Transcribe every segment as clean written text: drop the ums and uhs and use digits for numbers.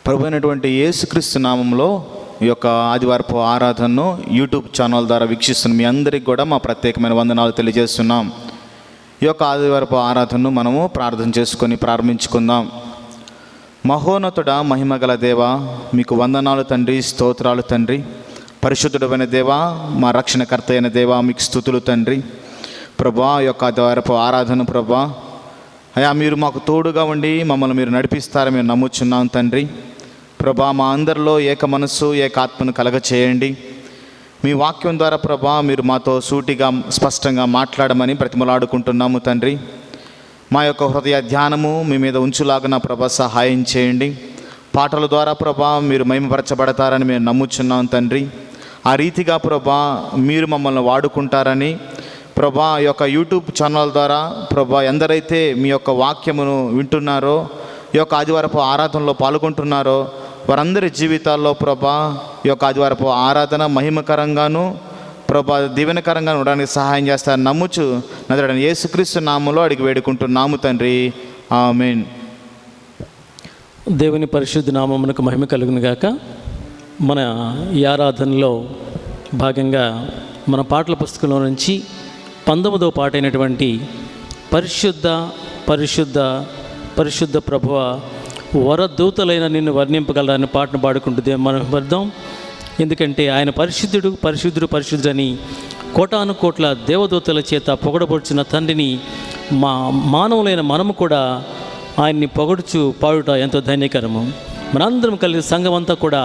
ప్రభు అయినటువంటి యేసుక్రీస్తు నామంలో ఈ యొక్క ఆదివారపు ఆరాధనను యూట్యూబ్ ఛానల్ ద్వారా వీక్షిస్తున్న మీ అందరికీ కూడా మా ప్రత్యేకమైన వందనాలు తెలియజేస్తున్నాం. ఈ యొక్క ఆదివారపు ఆరాధనను మనము ప్రార్థన చేసుకొని ప్రారంభించుకుందాం. మహోన్నతుడ, మహిమగల దేవ, మీకు వందనాలు తండ్రి, స్తోత్రాలు తండ్రి. పరిశుద్ధుడైన దేవ, మా రక్షణకర్త అయిన దేవ, మీకు స్తుతులు తండ్రి. ప్రభా, ఈ యొక్క ఆదివారపు ఆరాధన ప్రభా అయా మీరు మాకు తోడుగా ఉండి మమ్మల్ని మీరు నడిపిస్తారని మేము నమ్ముచున్నాం తండ్రి. ప్రభా, మా అందరిలో ఏక మనస్సు ఏక ఆత్మను కలగచేయండి. మీ వాక్యం ద్వారా ప్రభా మీరు మాతో సూటిగా స్పష్టంగా మాట్లాడమని బ్రతిమలాడుకుంటున్నాము తండ్రి. మా యొక్క హృదయ ధ్యానము మీ మీద ఉంచులాగా ప్రభా సహాయం చేయండి. పాటల ద్వారా ప్రభా మీరు మహిమపరచబడతారని మేము నమ్ముచున్నాం తండ్రి. ఆ రీతిగా ప్రభా మీరు మమ్మల్ని వాడుకుంటారని ప్రభా ఈ యొక్క యూట్యూబ్ ఛానల్ ద్వారా ప్రభా ఎందరైతే మీ యొక్క వాక్యమును వింటున్నారో, ఈ యొక్క ఆదివారపు ఆరాధనలో పాల్గొంటున్నారో వారందరి జీవితాల్లో ప్రభా ఈ యొక్క ఆదివారపు ఆరాధన మహిమకరంగాను ప్రభా దీవెనకరంగా ఉండడానికి సహాయం చేస్తారని నమ్ముచు నజరేయుడైన యేసుక్రీస్తు నామములో అడిగి వేడుకుంటున్నాము తండ్రి. ఆమేన్. దేవుని పరిశుద్ధ నామమునకు మహిమ కలుగును గాక. మన ఈ ఆరాధనలో భాగంగా మన పాటల పుస్తకంలో నుంచి 19వ పాట అయినటువంటి పరిశుద్ధ పరిశుద్ధ పరిశుద్ధ ప్రభువ వరదూతలైన నిన్ను వర్ణింపగలరని పాటను పాడుకుంటుంది మనం అర్థం. ఎందుకంటే ఆయన పరిశుద్ధుడు పరిశుద్ధుడు పరిశుద్ధుడని కోటాను కోట్ల దేవదూతల చేత పొగడబడుచున్న తండ్రిని మానవులైన మనము కూడా ఆయన్ని పొగడుచు పాడుట ఎంతో ధన్యకరము. మనందరం కలిసి సంఘం అంతా కూడా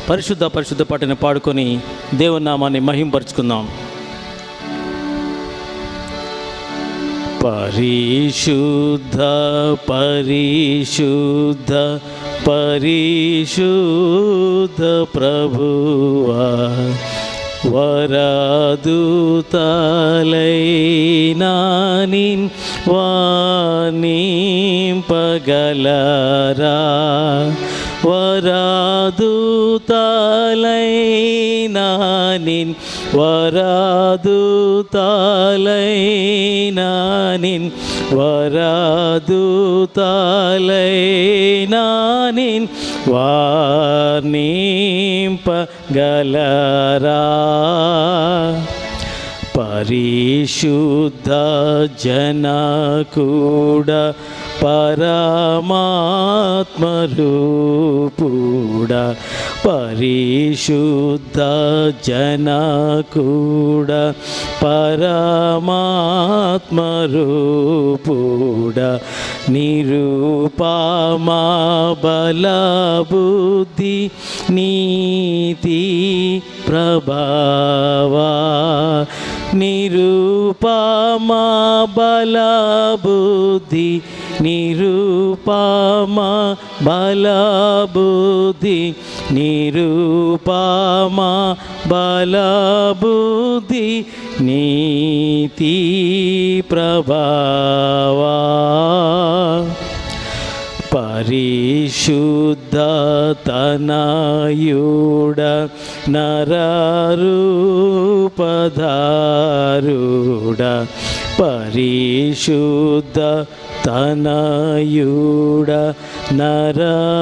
పరిశుద్ధ పరిశుద్ధ పాటని పాడుకొని దేవుని నామాన్ని మహింపరుచుకుందాం. పరిశుద్ధ పరిశుద్ధ పరిశుద్ధ ప్రభువా వరదూతలైన నిన్ వర్ణింపగలరా, వరదూతలైన నిన్ వరదూతలైన నిన్ వరదూతలైన నిన్ వర్ణింపగలరా. పరిశుద్ధ జనకుడ పరమాత్మరూపుడ, పరిశుద్ధ జనకుడ పరమాత్మరూపుడ, నిరూపమా బలబుద్ధి నీతి ప్రభావా, నిరూపమా బలబుద్ధి నిరూపమా బలబుద్ధి నిరూపమా బలబుద్ధి నీతి ప్రభావా. పరిశుద్ధ తనయుడ నరరూపధారుడ, పరిశుద్ధ తనయుడ నరరూపధారుడ,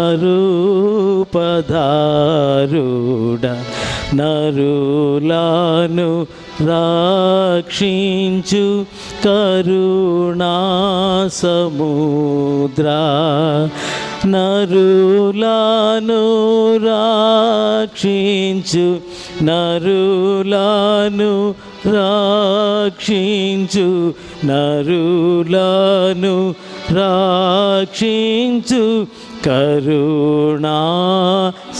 నరులను రక్షించు కరుణా సముద్ర, నరులను రక్షించు నరులను రక్షించు నరులను రక్షించు కరుణా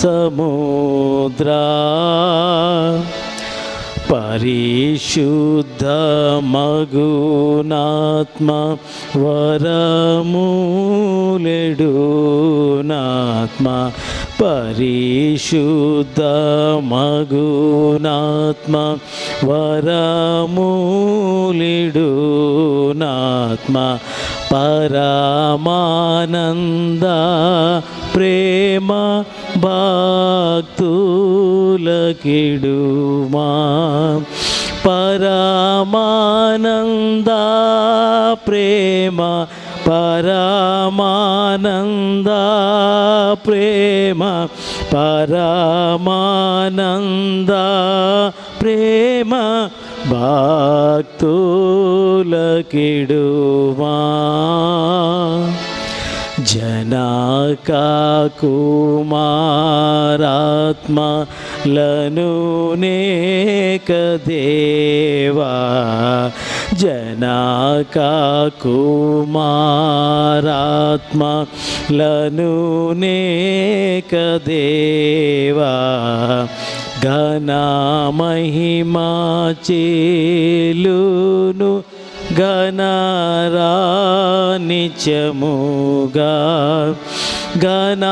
సముద్ర. పరిశుద్ధ మగునాత్మ వరములెడునాత్మ, పరిశుద్ధ మగునాత్మ వరములెడునాత్మ, పరమానంద ప్రేమ భక్తులకిడుమా, పరమానంద ప్రేమ పరమానంద ప్రేమ పరమానంద ప్రేమ భక్తులకిడుమా జనక కుమారాత్మలను నేక దేవా జనక కుమారాత్మలను నేక దేవా ఘన మహిమా చేలును గణరా నిత్యముగా ఘన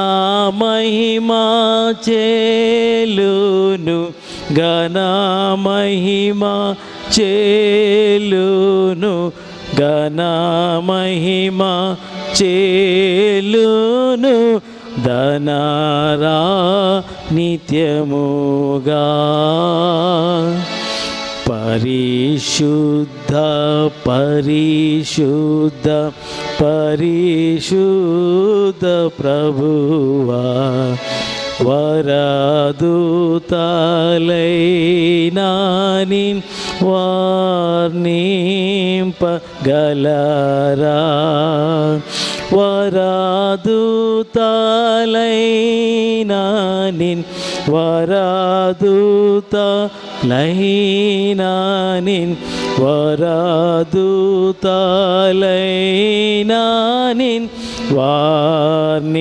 మహిమా చేలును ఘన మహిమా చేలును ఘన మహిమా చేలును ధనరా నిత్యముగా పరిశుద్ధ పరిశుద్ధ పరిశుద్ధ ప్రభువా వరదూతలైనాని వర్ణింపగలరా వరదూతలైనాని వరదూతలైనాని వరదూతలైనాని వర్ణింపగలరా.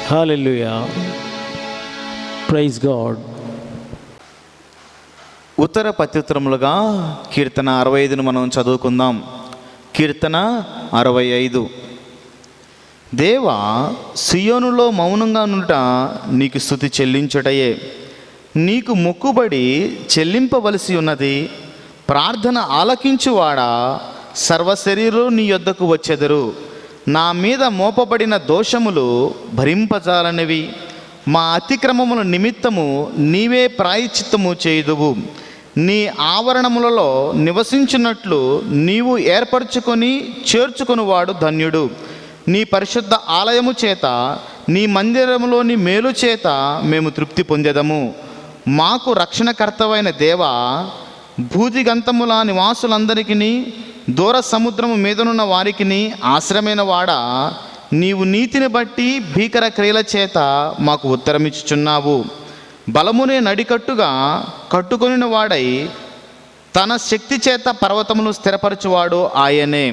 హల్లెలూయా, ప్రైజ్ గాడ్. ఉత్తర ప్రత్యుత్తరములుగా కీర్తన 65ను మనం చదువుకుందాం. కీర్తన 65. దేవా, సియోనులో మౌనంగా నుండుట నీకు స్తుతి చెల్లించుటయే. నీకు మొక్కుబడి చెల్లింపవలసి ఉన్నది. ప్రార్థన ఆలకించువాడా, సర్వశరీరులు నీ యొద్దకు వచ్చెదరు. నా మీద మోపబడిన దోషములు భరింపజాలనివి. మా అతిక్రమముల నిమిత్తము నీవే ప్రాయశ్చిత్తము చేయుదువు. నీ ఆవరణములలో నివసించినట్లు నీవు ఏర్పరచుకొని చేర్చుకొనివాడు ధన్యుడు. నీ పరిశుద్ధ ఆలయము చేత, నీ మందిరములోని మేలు చేత మేము తృప్తి పొందెదము. మాకు రక్షణకర్తవైన దేవా, భూదిగంతముల నివాసులందరికీ, దూర సముద్రము మీదనున్న వారికి ఆశ్రమైన వాడా, నీవు నీతిని బట్టి భీకర క్రియల చేత మాకు ఉత్తరమిచ్చుచున్నావు. బలమునే నడికట్టుగా కట్టుకొనిన వాడై తన శక్తి చేత పర్వతమును స్థిరపరచువాడు ఆయనే.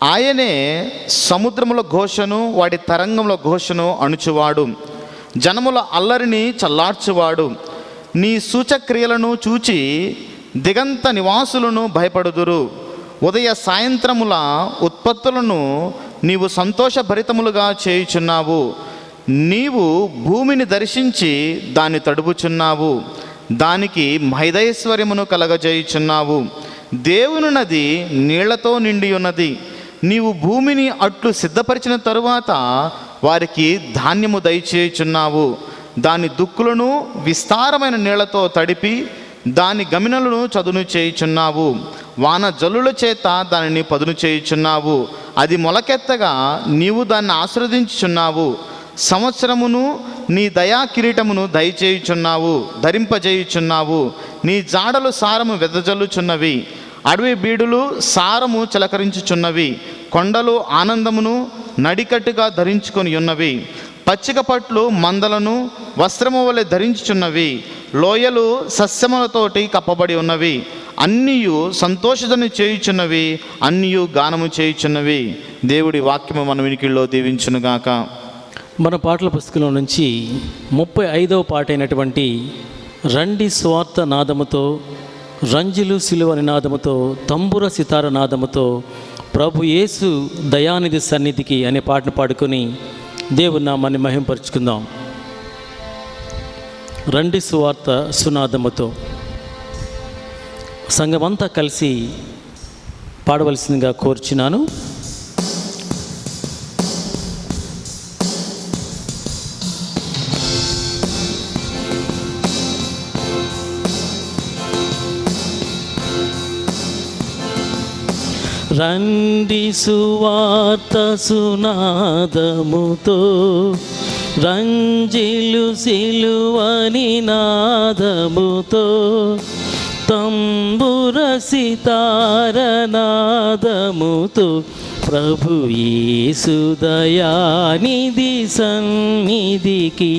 ఆయనే సముద్రముల ఘోషను, వాటి తరంగముల ఘోషను అణుచువాడు. జనముల అల్లరిని చల్లార్చువాడు. నీ సూచక్రియలను చూచి దిగంత నివాసులను భయపడుదురు. ఉదయ సాయంత్రముల ఉత్పత్తులను నీవు సంతోషభరితములుగా చేయుచున్నావు. నీవు భూమిని దర్శించి దాన్ని తడుపుచున్నావు. దానికి మహదైశ్వర్యమును కలగజేయుచున్నావు. దేవుని నది నీళ్లతో నిండి ఉన్నది. నీవు భూమిని అట్లు సిద్ధపరిచిన తరువాత వారికి ధాన్యము దయచేయుచున్నావు. దాని దుక్కులను విస్తారమైన నీళ్లతో తడిపి దాని గమినలను చదును చేయుచున్నావు. వాన జల్లుల చేత దానిని పదును చేయుచున్నావు. అది మొలకెత్తగా నీవు దాన్ని ఆశీర్వదించుచున్నావు. సంవత్సరమును నీ దయా కిరీటమును దయచేయుచున్నావు, ధరింపజేయుచున్నావు. నీ జాడలు సారము వెదజల్లుచున్నవి. అడవి బీడులు సారము చిలకరించుచున్నవి. కొండలు ఆనందమును నడికట్టుగా ధరించుకొని ఉన్నవి. పచ్చిక పట్లు మందలను వస్త్రము వలె ధరించుచున్నవి. లోయలు సస్యములతోటి కప్పబడి ఉన్నవి. అన్నీయు సంతోషధని చేయుచున్నవి, అన్నీయు గానము చేయుచున్నవి. దేవుడి వాక్యము మన వినికిడిలో దీవించునుగాక. మన పాటల పుస్తకంలో నుంచి 35వ పాట అయినటువంటి రండి స్వార్థ నాదముతో, రంజులు సిలువ నినాదముతో, తంబుర సితార నాదముతో ప్రభు యేసు దయానిధి సన్నిధికి అనే పాటను పాడుకొని దేవుని నామాన్ని మహింపరుచుకుందాం. రండి సువార్త సునాదముతో సంఘమంతా కలిసి పాడవలసిందిగా కోరుచున్నాను. రండి సువార్త సునాదముతో, రంజిలు సిలువని నాదముతో, తంబుర సితార నాదముతో, ప్రభు యేసు దయానిధి సన్నిధికి,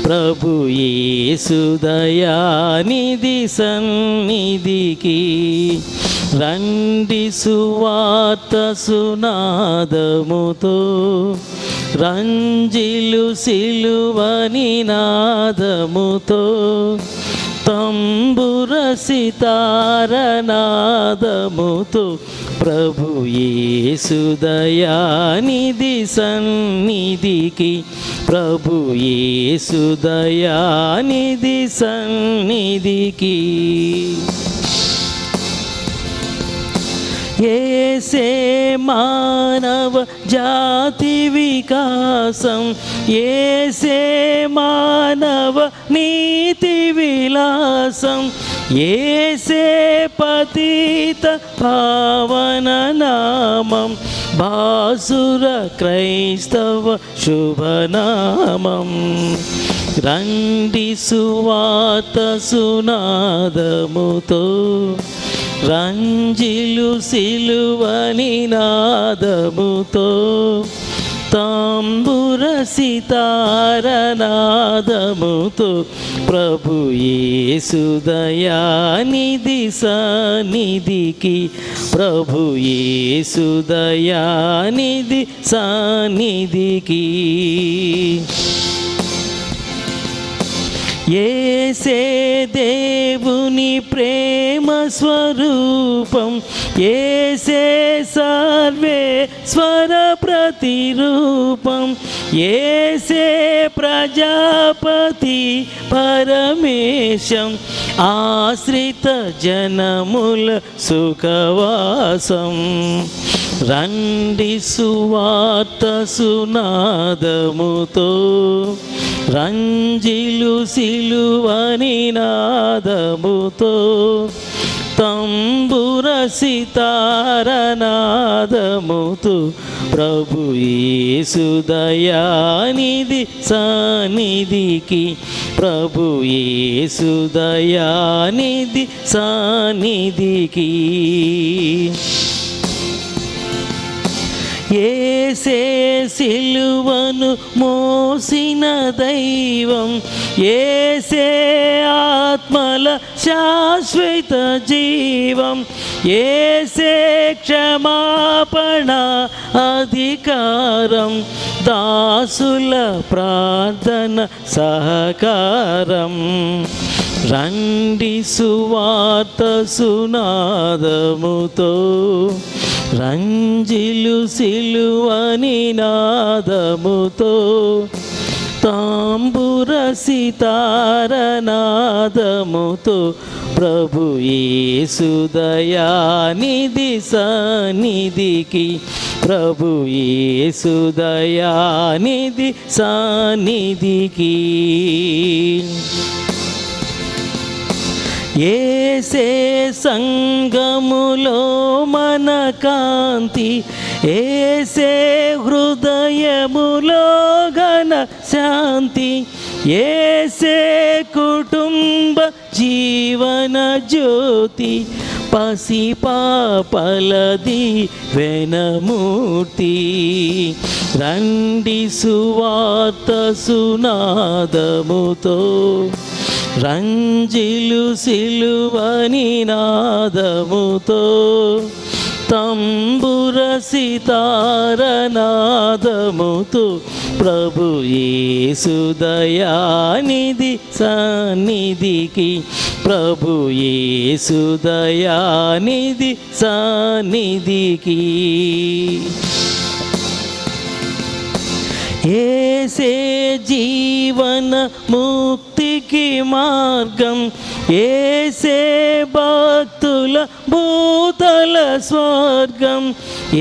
ప్రభు యేసు దయానిధి సన్నిధికి రండి సువార్త సునాదముతో, రంజిలు సిలువని నాదముతో, తంబుర సితార నాదముతో, ప్రభు యేసు దయానిధి సన్నిధికి, ప్రభు యేసు దయానిధి సన్నిధికి. ఏసే మానవ జాతి వికాసం, ఏసే మానవ నీతి విలాసం, ఏసే పతిత పావన నామం, భాసుర క్రైస్తవ శుభనామం. రండి సువార్త సునాదముతో, రంజిలు సిలువని నాదముతో, తంబుర సితార నాదముతో, ప్రభు యేసు దయానిధి సన్నిధికి, ప్రభు యేసు దయానిధి సన్నిధికి. ఏసే దేవుని ప్రేమ స్వరూపం, ఏసే సర్వేశ్వర ప్రతిరూపం, ఏసే ప్రజాపతి పరమేశం, ఆశ్రిత జనముల సుఖవాసం. రండి సువార్త సునాదముతో, రంజిలు సిలువని నాదముతో, తంబుర సితార నాదముతో, ప్రభు యేసు దయానిధి సన్నిధికి, ప్రభు యేసు దయానిధి సన్నిధికి. ఏసే సిలువను మోసిన దైవం, ఏసే ఆత్మల శాశ్వత జీవం, ఏసే క్షమాపణ అధికారం, దాసుల ప్రార్థన సహకారం. రండి సువార్త సునాదముతో, రంజిలు సిలువని నాదముతో, తాంబూర సితార నాదముతో, ప్రభు యేసు దయానిధి సన్నిధికి, ప్రభు యేసు దయానిధి సన్నిధికి. ఏసే సంగములో మన కాంతి, ఏసే హృదయములో ఘన శాంతి, ఏసే కుటుంబ జీవన జ్యోతి, పసిపాపలది వెనమూర్తి. రండి సువార్త సునాదముతో, రంజిలు సిలువని నాదముతో, తంబుర సితార నాదముతో, ప్రభు యేసు దయానిధి సన్నిధికి, ప్రభు యేసు దయానిధి సన్నిధికి. ఏసే జీవన ముక్తికి మార్గం, ఏసే భక్తుల భూతల స్వర్గం,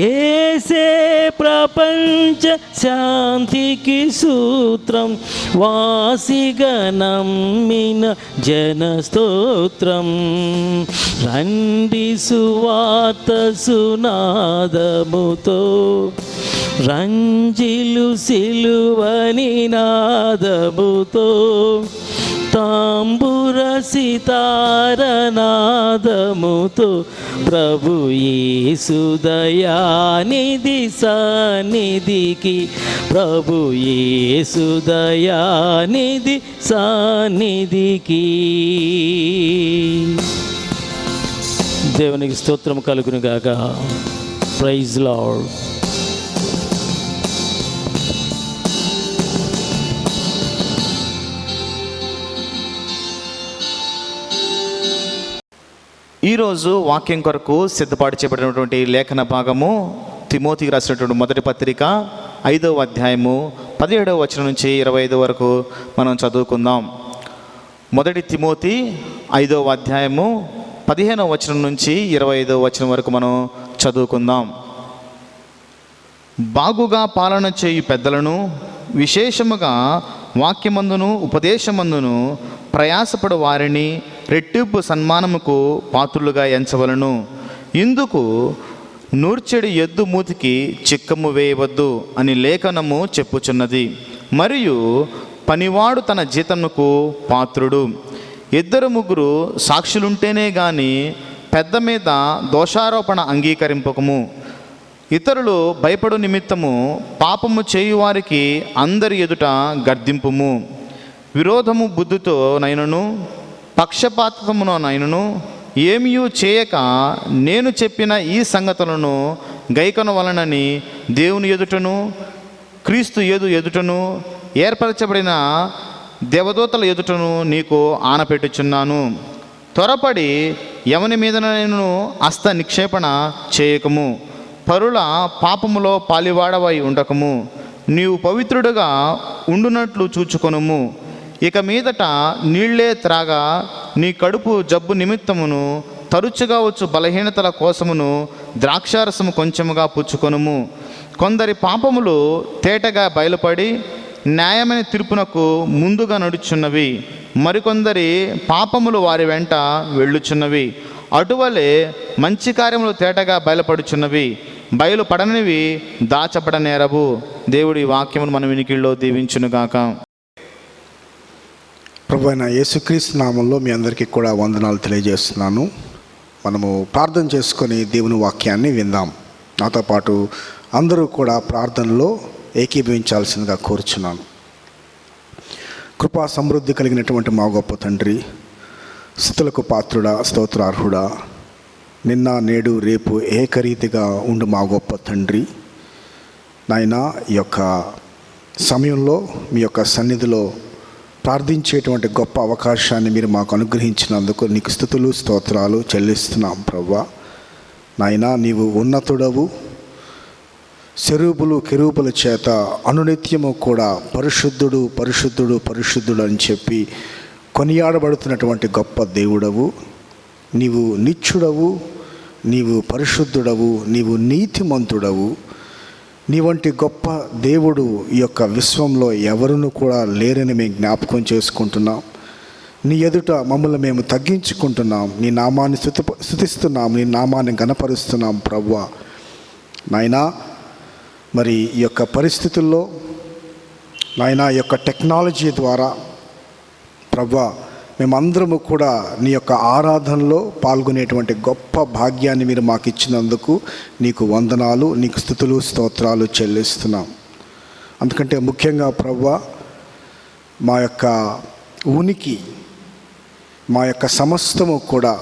ఏసే ప్రపంచ శాంతికి సూత్రం, వాసిగా నమ్మిన జన స్తోత్రం. రండి సువార్త సునాదముతో, రంజిలు సిలువని నాదముతో, తాంబుర సితారనాదముతో, ప్రభు యేసు దయానిధి సన్నిధికి, ప్రభు యేసు దయానిధి సన్నిధికి. దేవునికి స్తోత్రం కలుగును గాక. Praise lord. ఈరోజు వాక్యం కొరకు సిద్ధపాటు చేయబడినటువంటి లేఖన భాగము తిమోతికి రాసినటువంటి మొదటి పత్రిక 5వ అధ్యాయము 17వ వచనం నుంచి 25 వరకు మనం చదువుకుందాం. మొదటి తిమోతి 5వ అధ్యాయము 15వ వచనం నుంచి 25వ వచనం వరకు మనం చదువుకుందాం. బాగుగా పాలన చేయు పెద్దలను, విశేషముగా వాక్యమందును ఉపదేశమందును ప్రయాసపడు వారిని రెట్టింపు సన్మానముకు పాత్రులుగా ఎంచవలను. ఇందుకు నూర్చెడి ఎద్దు మూతికి చిక్కము వేయవద్దు అని లేఖనము చెప్పుచున్నది. మరియు పనివాడు తన జీతమునకు పాత్రుడు. 2-3 సాక్షులుంటేనే గాని పెద్ద మీద దోషారోపణ అంగీకరింపకము. ఇతరులు భయపడు నిమిత్తము పాపము చేయువారికి అందరి ఎదుట గర్దింపుము. విరోధము బుద్ధితో నైనను పక్షపాతమునో నైనను ఏమియూ చేయక నేను చెప్పిన ఈ సంగతులను గైకొనవలనని దేవుని ఎదుటను క్రీస్తు ఎదుటను ఏర్పరచబడిన దేవదూతల ఎదుటను నీకు ఆనపెట్టుచున్నాను. త్వరపడి ఎవని మీదనైనను హస్త నిక్షేపణ చేయకము. పరుల పాపములో పాలివాడవై ఉండకము. నీవు పవిత్రుడుగా ఉండునట్లు చూచుకొనుము. ఇక మీదట నీళ్లే త్రాగా నీ కడుపు జబ్బు నిమిత్తమును తరచుగా వచ్చు బలహీనతల కోసమును ద్రాక్షారసము కొంచెముగా పుచ్చుకొనుము. కొందరి పాపములు తేటగా బయలుపడి న్యాయమైన తీర్పునకు ముందుగా నడుచున్నవి, మరికొందరి పాపములు వారి వెంట వెళ్ళుచున్నవి. అటువలే మంచి కార్యములు తేటగా బయలుపడుచున్నవి, బయలుపడనివి దాచబడనేరవు. దేవుడి వాక్యమును మన వినికిడిలో దీవించునుగాక. ప్రభువైన యేసుక్రీస్తు నామంలో మీ అందరికీ కూడా వందనాలు తెలియజేస్తున్నాను. మనము ప్రార్థన చేసుకొని దేవుని వాక్యాన్ని విందాం. నాతో పాటు అందరూ కూడా ప్రార్థనలో ఏకీభవించాల్సిందిగా కోరుచున్నాను. కృపా సమృద్ధి కలిగినటువంటి మా గొప్ప తండ్రి, స్తుతులకు పాత్రుడా, స్తోత్రార్హుడా, నిన్న నేడు రేపు ఏకరీతిగా ఉండు మా గొప్ప తండ్రి, నాయనా ఈ యొక్క సమయంలో మీ యొక్క సన్నిధిలో ప్రార్థించేటువంటి గొప్ప అవకాశాన్ని మీరు మాకు అనుగ్రహించినందుకు నీకు స్తుతులు స్తోత్రాలు చెల్లిస్తున్నాం. ప్రభువా నాయనా, నీవు ఉన్నతుడవు. సెరూబులు కెరూబుల చేత అనునిత్యము కూడా పరిశుద్ధుడు పరిశుద్ధుడు పరిశుద్ధుడు అని చెప్పి కొనియాడబడుతున్నటువంటి గొప్ప దేవుడవు. నీవు నిత్యుడవు, నీవు పరిశుద్ధుడవు, నీవు నీతిమంతుడవు. నీ వంటి గొప్ప దేవుడు ఈ యొక్క విశ్వంలో ఎవరును కూడా లేరని మేము జ్ఞాపకం చేసుకుంటున్నాం. నీ ఎదుట మమ్మల్ని మేము తగ్గించుకుంటున్నాం, నీ నామాన్ని స్తుతిస్తున్నాం, నీ నామాన్ని ఘనపరుస్తున్నాం. ప్రభువా నాయనా, మరి ఈ యొక్క పరిస్థితుల్లో నాయనా, ఈ యొక్క టెక్నాలజీ ద్వారా ప్రభువా మేమందరము కూడా నీ యొక్క ఆరాధనలో పాల్గొనేటువంటి గొప్ప భాగ్యాన్ని మీరు మాకు ఇచ్చినందుకు నీకు వందనాలు, నీకు స్తుతులు స్తోత్రాలు చెల్లిస్తున్నాం. అందుకంటే ముఖ్యంగా ప్రభువా, మా యొక్క ఉనికి, మా యొక్క సమస్తము కూడా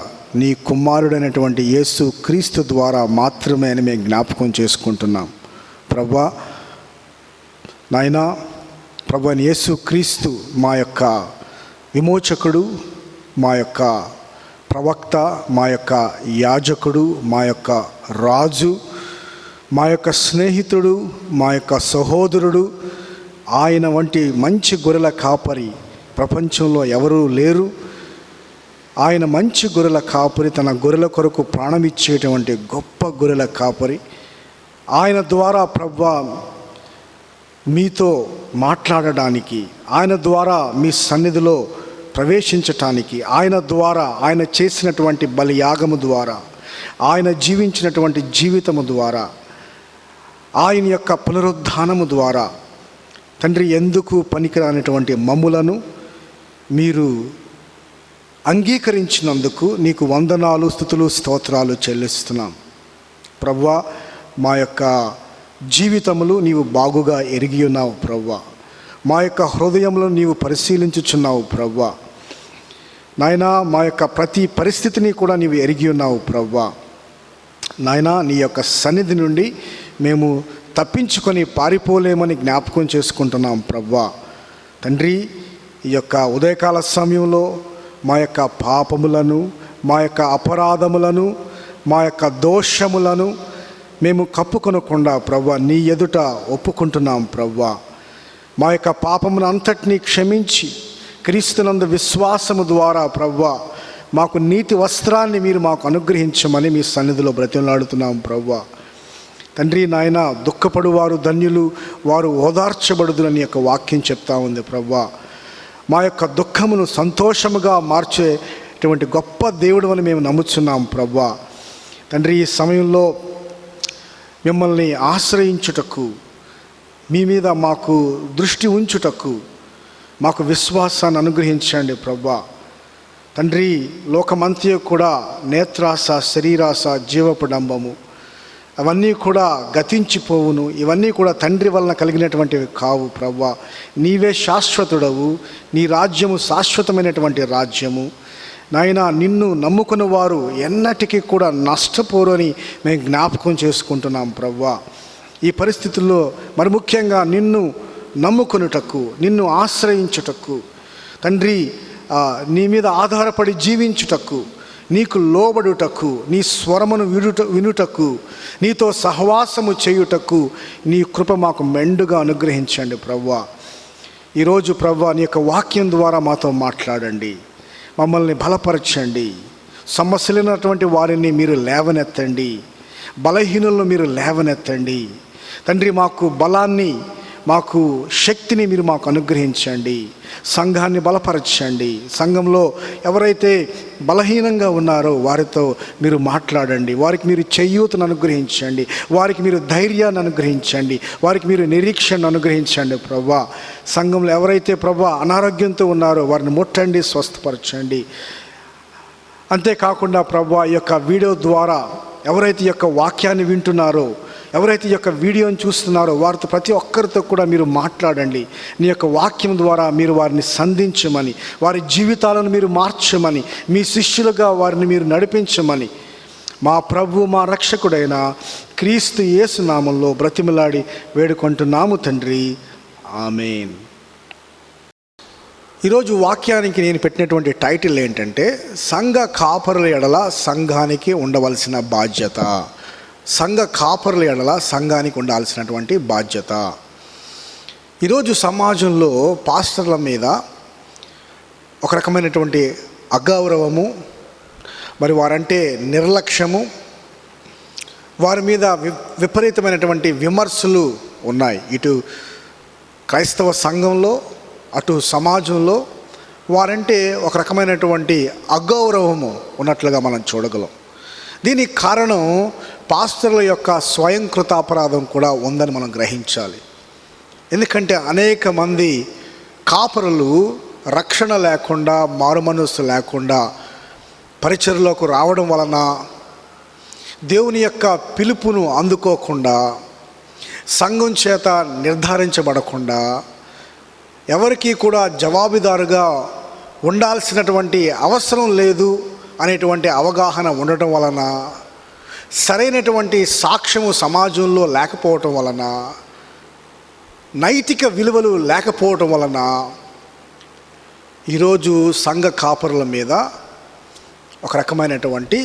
నీ కుమారుడైనటువంటి యేసు క్రీస్తు ద్వారా మాత్రమే అని మేము జ్ఞాపకం చేసుకుంటున్నాం. ప్రభువా నాయనా, ప్రభువా యేసు క్రీస్తు మా యొక్క విమోచకుడు, మా యొక్క ప్రవక్త, మా యొక్క యాజకుడు, మా యొక్క రాజు, మా యొక్క స్నేహితుడు, మా యొక్క సహోదరుడు. ఆయన వంటి మంచి గొర్రెల కాపరి ప్రపంచంలో ఎవరూ లేరు. ఆయన మంచి గొర్రెల కాపరి, తన గొర్రెల కొరకు ప్రాణమిచ్చేటువంటి గొప్ప గొర్రెల కాపరి. ఆయన ద్వారా ప్రభువా మీతో మాట్లాడడానికి, ఆయన ద్వారా మీ సన్నిధిలో ప్రవేశించటానికి, ఆయన ద్వారా, ఆయన చేసినటువంటి బలియాగము ద్వారా, ఆయన జీవించినటువంటి జీవితము ద్వారా, ఆయన యొక్క పునరుద్ధానము ద్వారా తండ్రి ఎందుకు పనికిరానటువంటి మమ్ములను మీరు అంగీకరించినందుకు నీకు వందనాలు, స్తుతులు, స్తోత్రాలు చెల్లిస్తున్నాం. ప్రభువా మా యొక్క జీవితములు నీవు బాగుగా ఎరిగి ఉన్నావు ప్రభువా. మా యొక్క హృదయంలో నీవు పరిశీలించుచున్నావు ప్రభువా. నాయనా మా యొక్క ప్రతి పరిస్థితిని కూడా నీవు ఎరిగి ఉన్నావు ప్రభువా. నాయనా నీ యొక్క సన్నిధి నుండి మేము తప్పించుకొని పారిపోలేమని జ్ఞాపకం చేసుకుంటున్నాం ప్రభువా. తండ్రి, ఈ యొక్క ఉదయకాల సమయంలో మా యొక్క పాపములను, మా యొక్క అపరాధములను, మా యొక్క దోషములను మేము కప్పుకొనకుండా ప్రభువా నీ ఎదుట ఒప్పుకుంటున్నాం ప్రభువా. మా యొక్క పాపమును అంతటినీ క్షమించి క్రీస్తునందు విశ్వాసము ద్వారా ప్రభువా మాకు నీతి వస్త్రాన్ని మీరు మాకు అనుగ్రహించమని మీ సన్నిధిలో బ్రతిమలాడుతున్నాం ప్రభువా. తండ్రి నాయన, దుఃఖపడువారు ధన్యులు, వారు ఓదార్చబడుదురని యొక్క వాక్యం చెప్తా ఉంది ప్రభువా. మా యొక్క దుఃఖమును సంతోషముగా మార్చేటువంటి గొప్ప దేవుడు అని మేము నమ్ముచున్నాం ప్రభువా. తండ్రి, ఈ సమయంలో మిమ్మల్ని ఆశ్రయించుటకు, మీ మీద మాకు దృష్టి ఉంచుటకు మాకు విశ్వాసాన్ని అనుగ్రహించండి ప్రభువా. తండ్రి, లోకమంతా కూడా నేత్రాస, శరీరాస, జీవపు డంబము అవన్నీ కూడా గతించిపోవును. ఇవన్నీ కూడా తండ్రి వలన కలిగినటువంటివి కావు ప్రభువా. నీవే శాశ్వతుడవు, నీ రాజ్యము శాశ్వతమైనటువంటి రాజ్యము. నాయన, నిన్ను నమ్ముకున్న వారు ఎన్నటికీ కూడా నష్టపోరు అని మేము జ్ఞాపకం చేసుకుంటున్నాం ప్రభువా. ఈ పరిస్థితుల్లో మరి ముఖ్యంగా నిన్ను నమ్ముకొనుటకు, నిన్ను ఆశ్రయించుటకు తండ్రి, నీ మీద ఆధారపడి జీవించుటకు, నీకు లోబడుటకు, నీ స్వరమును వినుటకు, నీతో సహవాసము చేయుటకు నీ కృప మాకు మెండుగా అనుగ్రహించండి ప్రభువా. ఈరోజు ప్రభువా నీ యొక్క వాక్యం ద్వారా మాతో మాట్లాడండి, మమ్మల్ని బలపరచండి. సమస్యలైనటువంటి వారిని మీరు లేవనెత్తండి, బలహీనులను మీరు లేవనెత్తండి తండ్రి. మాకు బలాన్ని, మాకు శక్తిని మీరు మాకు అనుగ్రహించండి. సంఘాన్ని బలపరచండి. సంఘంలో ఎవరైతే బలహీనంగా ఉన్నారో వారితో మీరు మాట్లాడండి. వారికి మీరు చేయూతను అనుగ్రహించండి, వారికి మీరు ధైర్యాన్ని అనుగ్రహించండి, వారికి మీరు నిరీక్షణను అనుగ్రహించండి ప్రభువా. సంఘంలో ఎవరైతే ప్రభువా అనారోగ్యంతో ఉన్నారో వారిని ముట్టండి, స్వస్థపరచండి. అంతేకాకుండా ప్రభువా ఈ యొక్క వీడియో ద్వారా ఎవరైతే ఈ యొక్క వాక్యాన్ని వింటున్నారో, ఎవరైతే ఈ యొక్క వీడియోని చూస్తున్నారో వారితో ప్రతి ఒక్కరితో కూడా మీరు మాట్లాడండి. నీ యొక్క వాక్యం ద్వారా మీరు వారిని సంధించమని, వారి జీవితాలను మీరు మార్చమని, మీ శిష్యులుగా వారిని మీరు నడిపించమని మా ప్రభువు, మా రక్షకుడైన క్రీస్తు యేసు నామంలో బ్రతిమలాడి వేడుకుంటున్నాము తండ్రి, ఆమేన్. ఈరోజు వాక్యానికి నేను పెట్టినటువంటి టైటిల్ ఏంటంటే, సంఘ కాపరుల ఎడల సంఘానికి ఉండవలసిన బాధ్యత. సంఘ కాపరుల ఎడల సంఘానికి ఉండాల్సినటువంటి బాధ్యత. ఈరోజు సమాజంలో పాస్టర్ల మీద ఒక రకమైనటువంటి అగౌరవము, మరి వారంటే నిర్లక్ష్యము, వారి మీద విపరీతమైనటువంటి విమర్శలు ఉన్నాయి. ఇటు క్రైస్తవ సంఘంలో, అటు సమాజంలో వారంటే ఒక రకమైనటువంటి అగౌరవము ఉన్నట్లుగా మనం చూడగలం. దీనికి కారణం పాస్టర్ల యొక్క స్వయంకృతాపరాధం కూడా ఉందని మనం గ్రహించాలి. ఎందుకంటే అనేక మంది కాపరులు రక్షణ లేకుండా, మారుమనస్సు లేకుండా పరిచర్యలోకి రావడం వలన, దేవుని యొక్క పిలుపును అందుకోకుండా, సంఘం చేత నిర్ధారించబడకుండా, ఎవరికి కూడా జవాబుదారుగా ఉండాల్సినటువంటి అవసరం లేదు అనేటువంటి అవగాహన ఉండటం వలన, సరైనటువంటి సాక్ష్యము సమాజంలో లేకపోవటం వలన, నైతిక విలువలు లేకపోవటం వలన ఈరోజు సంఘ కాపరుల మీద ఒక రకమైనటువంటి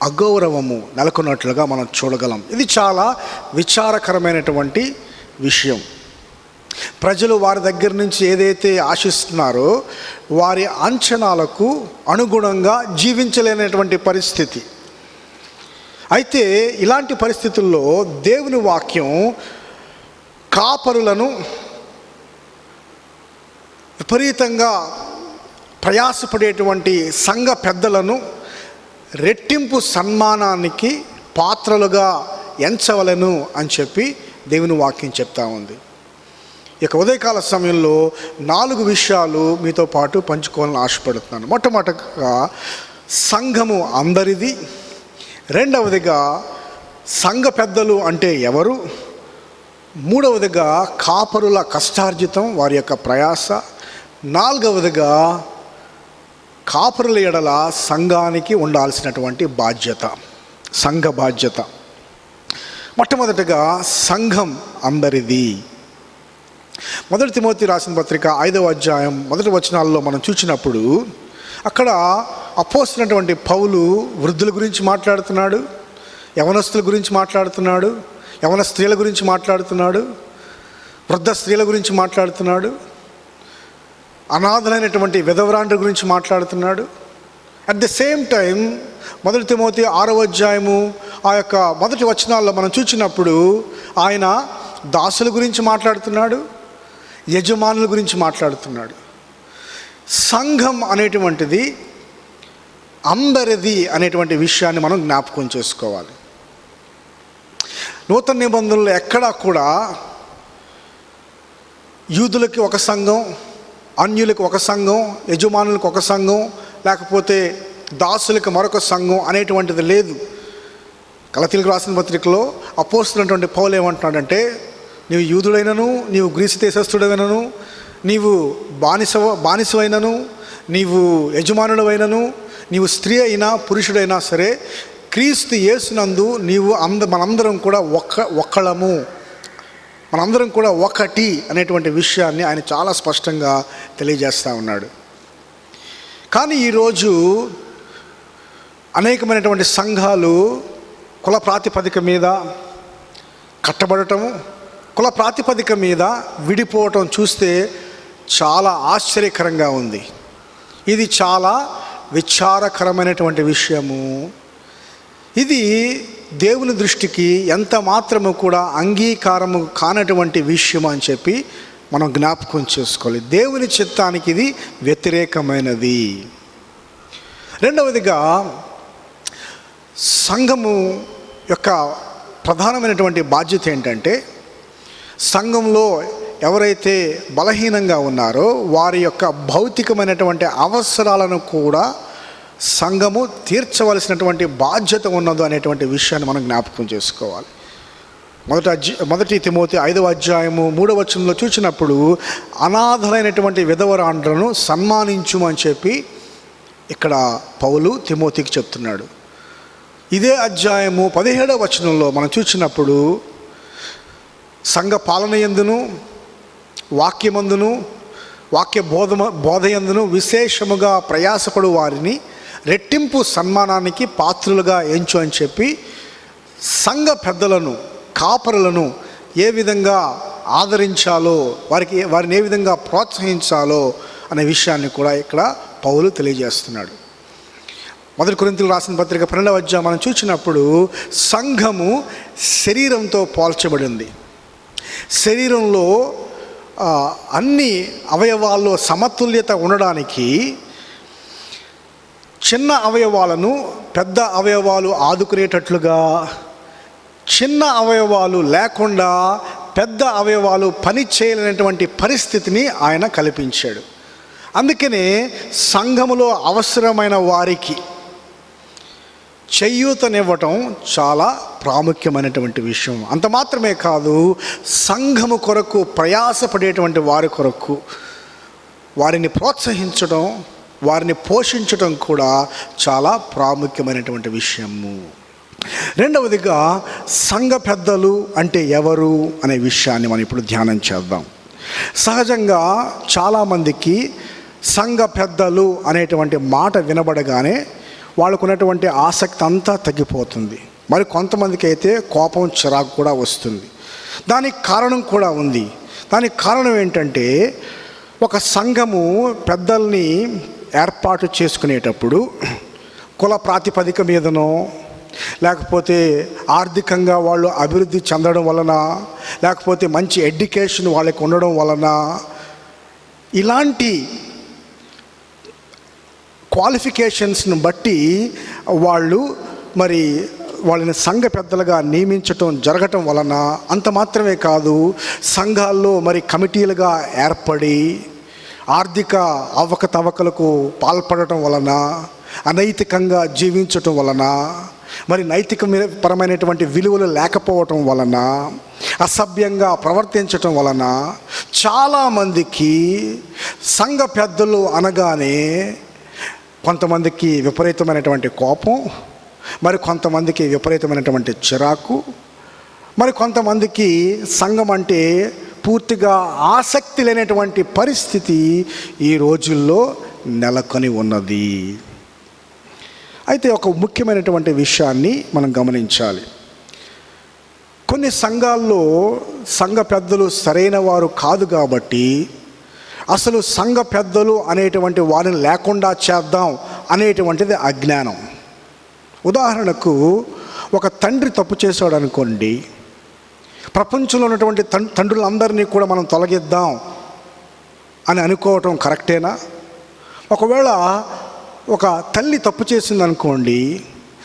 అగౌరవము నెలకొన్నట్లుగా మనం చూడగలం. ఇది చాలా విచారకరమైనటువంటి విషయం. ప్రజలు వారి దగ్గర నుంచి ఏదైతే ఆశిస్తున్నారో వారి అంచనాలకు అనుగుణంగా జీవించలేనటువంటి పరిస్థితి. అయితే ఇలాంటి పరిస్థితుల్లో దేవుని వాక్యం కాపరులను, విపరీతంగా ప్రయాసపడేటువంటి సంఘ పెద్దలను రెట్టింపు సన్మానానికి పాత్రలుగా ఎంచవలెను అని చెప్పి దేవుని వాక్యం చెప్తా ఉంది. ఇక ఉదయకాల సమయంలో 4 విషయాలు మీతో పాటు పంచుకోవాలని ఆశపడుతున్నాను. మొట్టమొదటిగా సంఘము అందరిది, రెండవదిగా సంఘ పెద్దలు అంటే ఎవరు, మూడవదిగా కాపరుల కష్టార్జితం, వారి యొక్క ప్రయాస, నాలుగవదిగా కాపరుల ఎడల సంఘానికి ఉండాల్సినటువంటి బాధ్యత, సంఘ బాధ్యత. మొట్టమొదటిగా సంఘం అందరిది. 1 తిమోతి రాసిన పత్రిక 5వ అధ్యాయం 1 వచనాల్లో మనం చూసినప్పుడు అక్కడ అపోస్తలుడైనటువంటి పౌలు వృద్ధుల గురించి మాట్లాడుతున్నాడు, యవనస్తుల గురించి మాట్లాడుతున్నాడు, యవన స్త్రీల గురించి మాట్లాడుతున్నాడు, వృద్ధ స్త్రీల గురించి మాట్లాడుతున్నాడు, అనాథలైనటువంటి విధవరాండ్ర గురించి మాట్లాడుతున్నాడు. At the same time 1 Timothy 6వ అధ్యాయము ఆ యొక్క 1 వచనాల్లో మనం చూసినప్పుడు ఆయన దాసుల గురించి మాట్లాడుతున్నాడు, యజమానుల గురించి మాట్లాడుతున్నాడు. సంఘం అనేటువంటిది అందరిది అనేటువంటి విషయాన్ని మనం జ్ఞాపకం చేసుకోవాలి. నూతన నిబంధనలు ఎక్కడా కూడా యూదులకి ఒక సంఘం, అన్యులకు ఒక సంఘం, యజమానులకు ఒక సంఘం, లేకపోతే దాసులకు మరొక సంఘం అనేటువంటిది లేదు. గలతీయులకు రాసిన పత్రికలో అపోస్తలుడైనటువంటి పౌలు ఏమంటున్నాడంటే, నీవు యూదుడైనను, నీవు గ్రీసు దేశస్థుడైనను, నీవు బానిసవైనను, నీవు యజమానుడవైనను, నీవు స్త్రీ అయినా పురుషుడైనా సరే క్రీస్తు యేసునందు నీవు మనందరం కూడా ఒక్కళము, మనందరం కూడా ఒకటి అనేటువంటి విషయాన్ని ఆయన చాలా స్పష్టంగా తెలియజేస్తూ ఉన్నాడు. కానీ ఈరోజు అనేకమైనటువంటి సంఘాలు కుల ప్రాతిపదిక మీద కట్టబడటము, కుల ప్రాతిపదిక మీద విడిపోవటం చూస్తే చాలా ఆశ్చర్యకరంగా ఉంది. ఇది చాలా విచారకరమైనటువంటి విషయము. ఇది దేవుని దృష్టికి ఎంత మాత్రము కూడా అంగీకారము కానటువంటి విషయం అని చెప్పి మనం జ్ఞాపకం చేసుకోవాలి. దేవుని చిత్తానికి ఇది వ్యతిరేకమైనది. రెండవదిగా సంఘము యొక్క ప్రధానమైనటువంటి బాధ్యత ఏంటంటే, సంఘంలో ఎవరైతే బలహీనంగా ఉన్నారో వారి యొక్క భౌతికమైనటువంటి అవసరాలను కూడా సంఘము తీర్చవలసినటువంటి బాధ్యత ఉన్నది అనేటువంటి విషయాన్ని మనం జ్ఞాపకం చేసుకోవాలి. 1 తిమోతి 5వ అధ్యాయము 3వ వచనంలో చూసినప్పుడు అనాథలైనటువంటి విధవరాండ్రను సన్మానించుమని చెప్పి ఇక్కడ పౌలు తిమోతికి చెప్తున్నాడు. ఇదే అధ్యాయము 17వ వచనంలో మనం చూసినప్పుడు సంఘ పాలన యందును, వాక్యమందును, వాక్య బోధయందును విశేషముగా ప్రయాసపడు వారిని రెట్టింపు సన్మానానికి పాత్రులుగా ఎంచు అని చెప్పి సంఘ పెద్దలను, కాపరులను ఏ విధంగా ఆదరించాలో, వారిని ఏ విధంగా ప్రోత్సహించాలో అనే విషయాన్ని కూడా ఇక్కడ పౌలు తెలియజేస్తున్నాడు. 1 కొరింథీయులకు రాసిన పత్రిక 12వ అధ్యాయం మనం చూసినప్పుడు సంఘము శరీరంతో పోల్చబడింది. శరీరంలో అన్ని అవయవాల్లో సమతుల్యత ఉండడానికి చిన్న అవయవాలను పెద్ద అవయవాలు ఆదుకునేటట్లుగా, చిన్న అవయవాలు లేకుండా పెద్ద అవయవాలు పని చేయలేనటువంటి పరిస్థితిని ఆయన కల్పించాడు. అందుకనే సంఘములో అవసరమైన వారికి చేయూతనివ్వటం చాలా ప్రాముఖ్యమైనటువంటి విషయం. అంత మాత్రమే కాదు, సంఘము కొరకు ప్రయాసపడేటువంటి వారి కొరకు వారిని ప్రోత్సహించడం, వారిని పోషించడం కూడా చాలా ప్రాముఖ్యమైనటువంటి విషయము. రెండవదిగా సంఘ పెద్దలు అంటే ఎవరు అనే విషయాన్ని మనం ఇప్పుడు ధ్యానం చేద్దాం. సహజంగా చాలామందికి సంఘ పెద్దలు అనేటువంటి మాట వినబడగానే వాళ్ళకు ఉన్నటువంటి ఆసక్తి అంతా తగ్గిపోతుంది. మరి కొంతమందికి అయితే కోపం, చిరాకు కూడా వస్తుంది. దానికి కారణం కూడా ఉంది. దానికి కారణం ఏంటంటే, ఒక సంఘము పెద్దల్ని ఏర్పాటు చేసుకునేటప్పుడు కుల ప్రాతిపదిక మీదనో, లేకపోతే ఆర్థికంగా వాళ్ళు అభివృద్ధి చెందడం వలన, లేకపోతే మంచి ఎడ్యుకేషన్ వాళ్ళకి ఉండడం వలన, ఇలాంటి క్వాలిఫికేషన్స్ని బట్టి వాళ్ళు మరి వాళ్ళని సంఘ పెద్దలుగా నియమించటం జరగటం వలన, అంత మాత్రమే కాదు, సంఘాల్లో మరి కమిటీలుగా ఏర్పడి ఆర్థిక అవకతవకలకు పాల్పడటం వలన, అనైతికంగా జీవించటం వలన, మరి నైతిక పరమైనటువంటి విలువలు లేకపోవటం వలన, అసభ్యంగా ప్రవర్తించటం వలన చాలామందికి సంఘ పెద్దలు అనగానే కొంతమందికి విపరీతమైనటువంటి కోపం, మరి కొంతమందికి విపరీతమైనటువంటి చిరాకు, మరి కొంతమందికి సంఘం అంటే పూర్తిగా ఆసక్తి లేనటువంటి పరిస్థితి ఈ రోజుల్లో నెలకొని ఉన్నది. అయితే ఒక ముఖ్యమైనటువంటి విషయాన్ని మనం గమనించాలి. కొన్ని సంఘాల్లో సంఘ పెద్దలు సరైన వారు కాదు కాబట్టి అసలు సంఘ పెద్దలు అనేటువంటి వారిని లేకుండా చేద్దాం అనేటువంటిది అజ్ఞానం. ఉదాహరణకు, ఒక తండ్రి తప్పు చేశాడు అనుకోండి, ప్రపంచంలో ఉన్నటువంటి తండ్రులందరినీ కూడా మనం తొలగిద్దాం అని అనుకోవటం కరెక్టేనా? ఒకవేళ ఒక తల్లి తప్పు చేసింది అనుకోండి,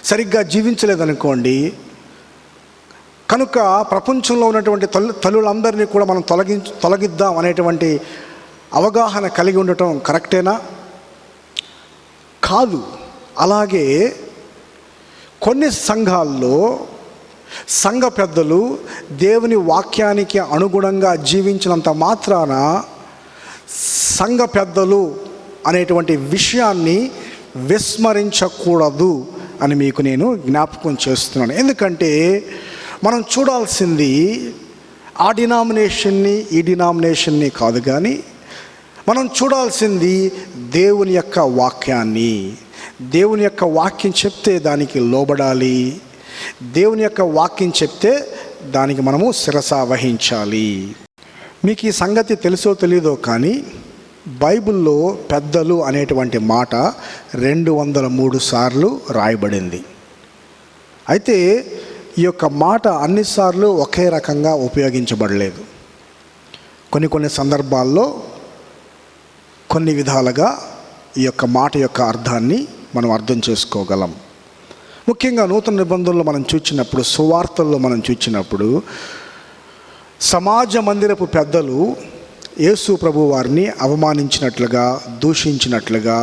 సరిగ్గా జీవించలేదనుకోండి, కనుక ప్రపంచంలో ఉన్నటువంటి తల్లులందరినీ కూడా మనం తొలగిద్దాం అనేటువంటి అవగాహన కలిగి ఉండటం కరెక్టేనా? కాదు. అలాగే కొన్ని సంఘాల్లో సంఘ పెద్దలు దేవుని వాక్యానికి అనుగుణంగా జీవించినంత మాత్రాన సంఘ పెద్దలు అనేటువంటి విషయాన్ని విస్మరించకూడదు అని మీకు నేను జ్ఞాపకం చేస్తున్నాను. ఎందుకంటే మనం చూడాల్సింది ఆ డినామినేషన్ని ఈ డినామినేషన్ని కాదు, కానీ మనం చూడాల్సింది దేవుని యొక్క వాక్యాన్ని. దేవుని యొక్క వాక్యం చెప్తే దానికి లోబడాలి, దేవుని యొక్క వాక్యం చెప్తే దానికి మనము శిరస వహించాలి. మీకు ఈ సంగతి తెలుసో తెలీదో కానీ బైబిల్లో పెద్దలు అనేటువంటి మాట 203 సార్లు రాయబడింది. అయితే ఈ యొక్క మాట అన్నిసార్లు ఒకే రకంగా ఉపయోగించబడలేదు. కొన్ని సందర్భాల్లో కొన్ని విధాలుగా ఈ యొక్క మాట యొక్క అర్థాన్ని మనం అర్థం చేసుకోగలం. ముఖ్యంగా నూతన నిబంధనలు మనం చూచినప్పుడు, సువార్తల్లో మనం చూచినప్పుడు, సమాజ మందిరపు పెద్దలు యేసు ప్రభు వారిని అవమానించినట్లుగా, దూషించినట్లుగా,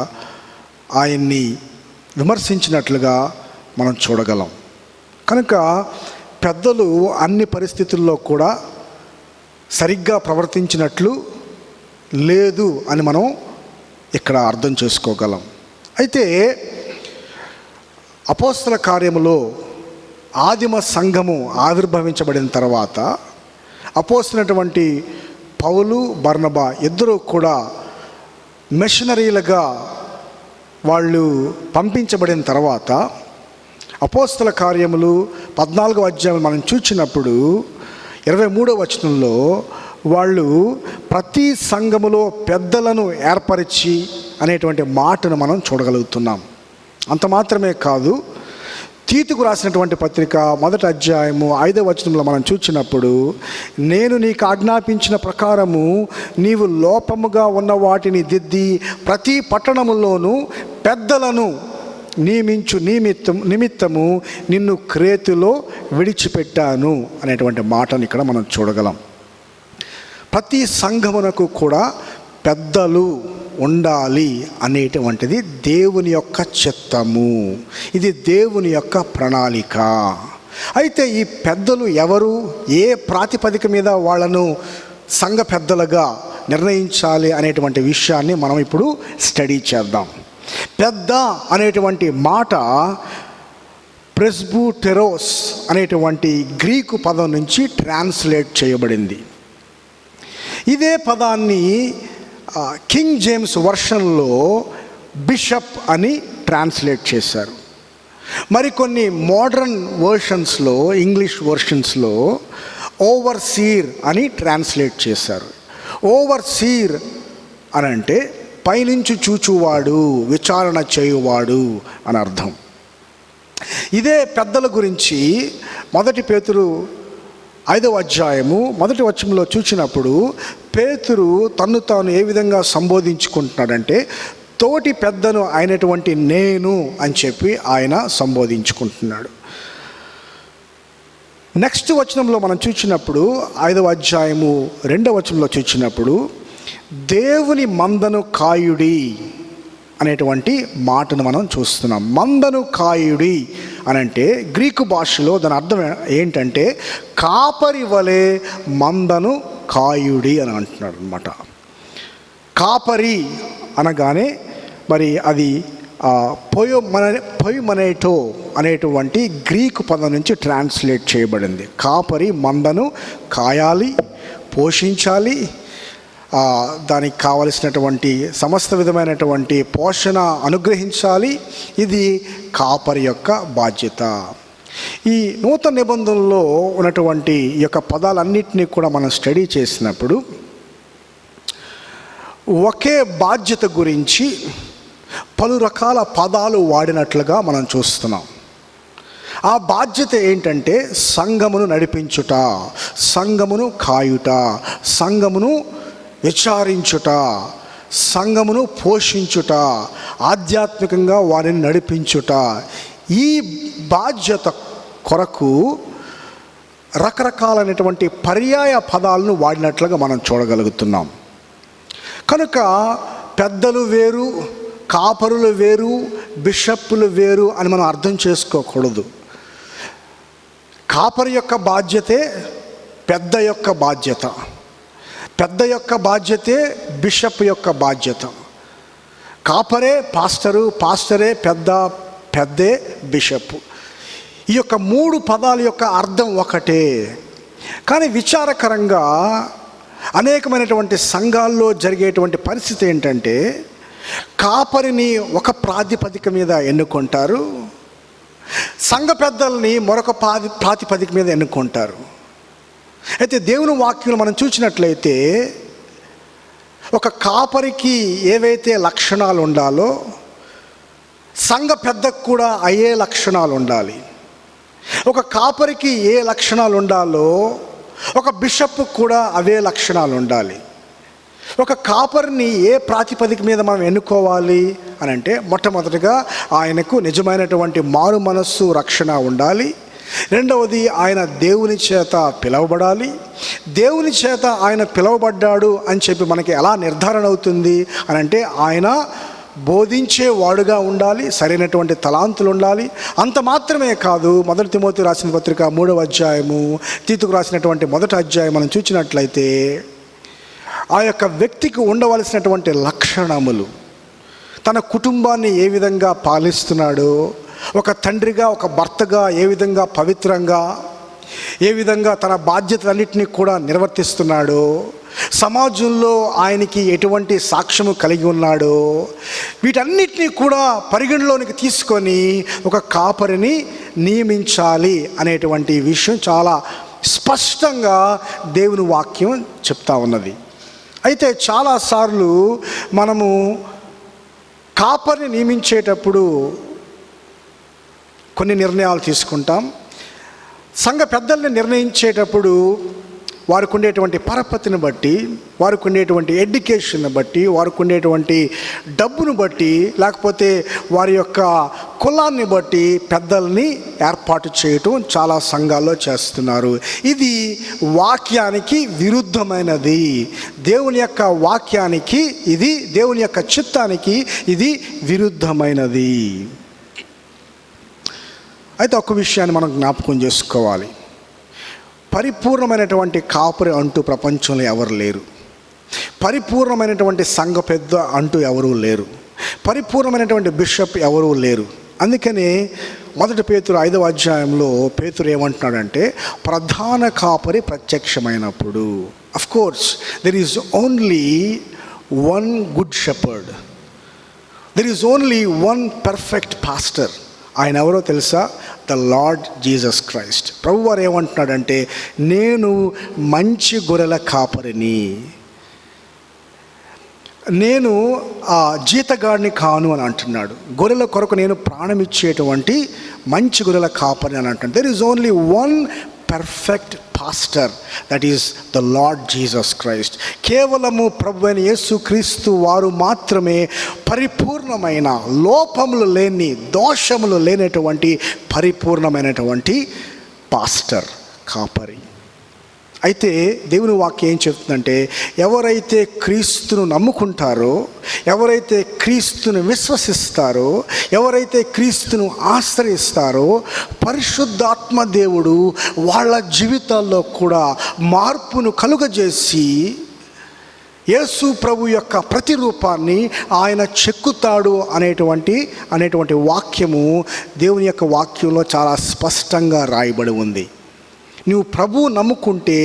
ఆయన్ని విమర్శించినట్లుగా మనం చూడగలం. కనుక పెద్దలు అన్ని పరిస్థితుల్లో కూడా సరిగ్గా ప్రవర్తించినట్లు లేదు అని మనం ఇక్కడ అర్థం చేసుకోగలం. అయితే అపోస్తల కార్యములో ఆదిమ సంఘము ఆవిర్భవించబడిన తర్వాత అపోస్తలైనటువంటి పౌలు, బర్నబా ఇద్దరూ కూడా మిషనరీలుగా వాళ్ళు పంపించబడిన తర్వాత అపోస్తల కార్యములు 14వ అధ్యాయం మనం చూసినప్పుడు 23వ వచనంలో వాళ్ళు ప్రతి సంఘములో పెద్దలను ఏర్పరిచి అనేటువంటి మాటను మనం చూడగలుగుతున్నాం. అంత మాత్రమే కాదు, తీతుకు రాసినటువంటి పత్రిక 1వ అధ్యాయము 5వ వచనంలో మనం చూసినప్పుడు, నేను నీకు ఆజ్ఞాపించిన ప్రకారము నీవు లోపముగా ఉన్న వాటిని దిద్ది ప్రతి పట్టణములోనూ పెద్దలను నియమించు నిమిత్తము నిన్ను క్రేతులో విడిచిపెట్టాను అనేటువంటి మాటను ఇక్కడ మనం చూడగలం. ప్రతి సంఘమునకు కూడా పెద్దలు ఉండాలి అనేటువంటిది దేవుని యొక్క చిత్తము, ఇది దేవుని యొక్క ప్రణాళిక. అయితే ఈ పెద్దలు ఎవరు, ఏ ప్రాతిపదిక మీద వాళ్ళను సంఘ పెద్దలుగా నిర్ణయించాలి అనేటువంటి విషయాన్ని మనం ఇప్పుడు స్టడీ చేద్దాం. పెద్ద అనేటువంటి మాట ప్రెస్బుటెరోస్ అనేటువంటి గ్రీకు పదం నుంచి ట్రాన్స్లేట్ చేయబడింది. ఇదే పదాన్ని కింగ్ జేమ్స్ వర్షన్లో బిషప్ అని ట్రాన్స్లేట్ చేశారు. మరికొన్ని మోడర్న్ వర్షన్స్లో, ఇంగ్లీష్ వర్షన్స్లో ఓవర్సీర్ అని ట్రాన్స్లేట్ చేశారు. ఓవర్సీర్ అని అంటే పైనుంచి చూచువాడు, విచారణ చేయువాడు అని అర్థం. ఇదే పెద్దల గురించి 1 పేతురు 5వ అధ్యాయము 1వ వచనంలో చూసినప్పుడు పేతురు తన్ను తాను ఏ విధంగా సంబోధించుకుంటున్నాడంటే, తోటి పెద్దను అయినటువంటి నేను అని చెప్పి ఆయన సంబోధించుకుంటున్నాడు. నెక్స్ట్ వచనంలో మనం చూసినప్పుడు 5వ అధ్యాయము 2వ వచనంలో చూసినప్పుడు దేవుని మందను కాయుడి అనేటువంటి మాటను మనం చూస్తున్నాం. మందను కాయుడి అని అంటే గ్రీకు భాషలో దాని అర్థం ఏంటంటే కాపరి వలె మందను కాయుడి అని అంటున్నాడు అనమాట. కాపరి అనగానే మరి అది పొయ్యమనేటో అనేటువంటి గ్రీకు పదం నుంచి ట్రాన్స్లేట్ చేయబడింది. కాపరి మందను కాయాలి, పోషించాలి, దానికి కావలసినటువంటి సమస్త విధమైనటువంటి పోషణ అనుగ్రహించాలి. ఇది కాపరి యొక్క బాధ్యత. ఈ నూతన నిబంధనలో ఉన్నటువంటి ఈ యొక్క పదాలన్నింటినీ కూడా మనం స్టడీ చేసినప్పుడు ఒకే బాధ్యత గురించి పలు రకాల పదాలు వాడినట్లుగా మనం చూస్తున్నాం. ఆ బాధ్యత ఏంటంటే సంఘమును నడిపించుట, సంఘమును కాయుట, సంఘమును విచారించుట, సంఘమును పోషించుట, ఆధ్యాత్మికంగా వారిని నడిపించుట. ఈ బాధ్యత కొరకు రకరకాలైనటువంటి పర్యాయ పదాలను వాడినట్లుగా మనం చూడగలుగుతున్నాం. కనుక పెద్దలు వేరు, కాపరులు వేరు, బిషప్పులు వేరు అని మనం అర్థం చేసుకోకూడదు. కాపరి యొక్క బాధ్యతే పెద్ద యొక్క బాధ్యత, పెద్ద యొక్క బాధ్యతే బిషప్ యొక్క బాధ్యత. కాపరే పాస్టరు, పాస్టరే పెద్ద, పెద్దే బిషప్. ఈ యొక్క 3 పదాల యొక్క అర్థం ఒకటే. కానీ విచారకరంగా అనేకమైనటువంటి సంఘాల్లో జరిగేటువంటి పరిస్థితి ఏంటంటే కాపరిని ఒక ప్రాతిపదిక మీద ఎన్నుకుంటారు, సంఘ పెద్దల్ని మరొక ప్రాతిపదిక మీద ఎన్నుకుంటారు. అయితే దేవుని వాక్యం మనం చూసినట్లయితే ఒక కాపరికి ఏవైతే లక్షణాలు ఉండాలో సంఘ పెద్దకు కూడా అయ్యే లక్షణాలు ఉండాలి. ఒక కాపరికి ఏ లక్షణాలు ఉండాలో ఒక బిషప్కు కూడా అవే లక్షణాలు ఉండాలి. ఒక కాపరిని ఏ ప్రాతిపదిక మీద మనం ఎన్నుకోవాలి అని అంటే మొట్టమొదటిగా ఆయనకు నిజమైనటువంటి మారు మనస్సు, రక్షణ ఉండాలి. రెండవది ఆయన దేవుని చేత పిలువబడాలి. దేవుని చేత ఆయన పిలువబడ్డాడు అని చెప్పి మనకి ఎలా నిర్ధారణ అవుతుంది అని అంటే ఆయన బోధించేవాడుగా ఉండాలి, సరైనటువంటి తలాంతులు ఉండాలి. అంత మాత్రమే కాదు, 1 తిమోతి రాసిన పత్రిక 3వ అధ్యాయము, తీతుకు రాసినటువంటి 1వ అధ్యాయం మనం చూసినట్లయితే ఆ యొక్క వ్యక్తికి ఉండవలసినటువంటి లక్షణములు, తన కుటుంబాన్ని ఏ విధంగా పాలిస్తున్నాడో, ఒక తండ్రిగా, ఒక భర్తగా ఏ విధంగా పవిత్రంగా, ఏ విధంగా తన బాధ్యతలన్నింటినీ కూడా నిర్వర్తిస్తున్నాడో, సమాజంలో ఆయనకి ఎటువంటి సాక్ష్యము కలిగి ఉన్నాడో, వీటన్నిటినీ కూడా పరిగణలోనికి తీసుకొని ఒక కాపరిని నియమించాలి అనేటువంటి విషయం చాలా స్పష్టంగా దేవుని వాక్యం చెప్తా ఉన్నది. అయితే చాలాసార్లు మనము కాపరిని నియమించేటప్పుడు కొన్ని నిర్ణయాలు తీసుకుంటాం. సంఘ పెద్దల్ని నిర్ణయించేటప్పుడు వారికి ఉండేటువంటి పరపతిని బట్టి, వారికి ఉండేటువంటి ఎడ్యుకేషన్ బట్టి, వారికి ఉండేటువంటి డబ్బును బట్టి, లేకపోతే వారి యొక్క కులాన్ని బట్టి పెద్దల్ని ఏర్పాటు చేయటం చాలా సంఘాల్లో చేస్తున్నారు. ఇది వాక్యానికి విరుద్ధమైనది. దేవుని యొక్క వాక్యానికి ఇది, దేవుని యొక్క చిత్తానికి ఇది విరుద్ధమైనది. అయితే ఒక విషయాన్ని మనం జ్ఞాపకం చేసుకోవాలి. పరిపూర్ణమైనటువంటి కాపరి అంటూ ప్రపంచంలో ఎవరు లేరు. పరిపూర్ణమైనటువంటి సంఘ పెద్ద అంటూ ఎవరూ లేరు. పరిపూర్ణమైనటువంటి బిషప్ ఎవరూ లేరు. అందుకని 1 పేతురు 5వ అధ్యాయంలో పేతురు ఏమంటున్నాడంటే, ప్రధాన కాపరి ప్రత్యక్షమైనప్పుడు, of course there is only one good shepherd, there is only one perfect pastor. ఆయన ఎవరో తెలుసా? The Lord Jesus Christ. ప్రభువారు ఏమంటున్నాడంటే, నేను మంచి గొర్రెల కాపరిని, నేను ఆ జీతగాడిని కాను అని అంటున్నాడు. గొర్రెల కొరకు నేను ప్రాణం ఇచ్చేటువంటి మంచి గొర్రెల కాపరిని అని అంటున్నాడు. There is only one perfect pastor, that is the Lord Jesus Christ. కేవలము ప్రభు అయిన యేసు క్రీస్తు వారు మాత్రమే పరిపూర్ణమైన, లోపములు లేని, దోషములు లేనటువంటి పరిపూర్ణమైనటువంటి పాస్టర్, కాపరి. అయితే దేవుని వాక్యం ఏం చెప్తుందంటే, ఎవరైతే క్రీస్తును నమ్ముకుంటారో, ఎవరైతే క్రీస్తును విశ్వసిస్తారో, ఎవరైతే క్రీస్తును ఆశ్రయిస్తారో, పరిశుద్ధాత్మ దేవుడు వాళ్ళ జీవితాల్లో కూడా మార్పును కలుగజేసి యేసు ప్రభు యొక్క ప్రతిరూపాన్ని ఆయన చెక్కుతాడు అనేటువంటి వాక్యము దేవుని యొక్క వాక్యంలో చాలా స్పష్టంగా రాయబడి ఉంది. నువ్వు ప్రభువు నమ్ముకుంటే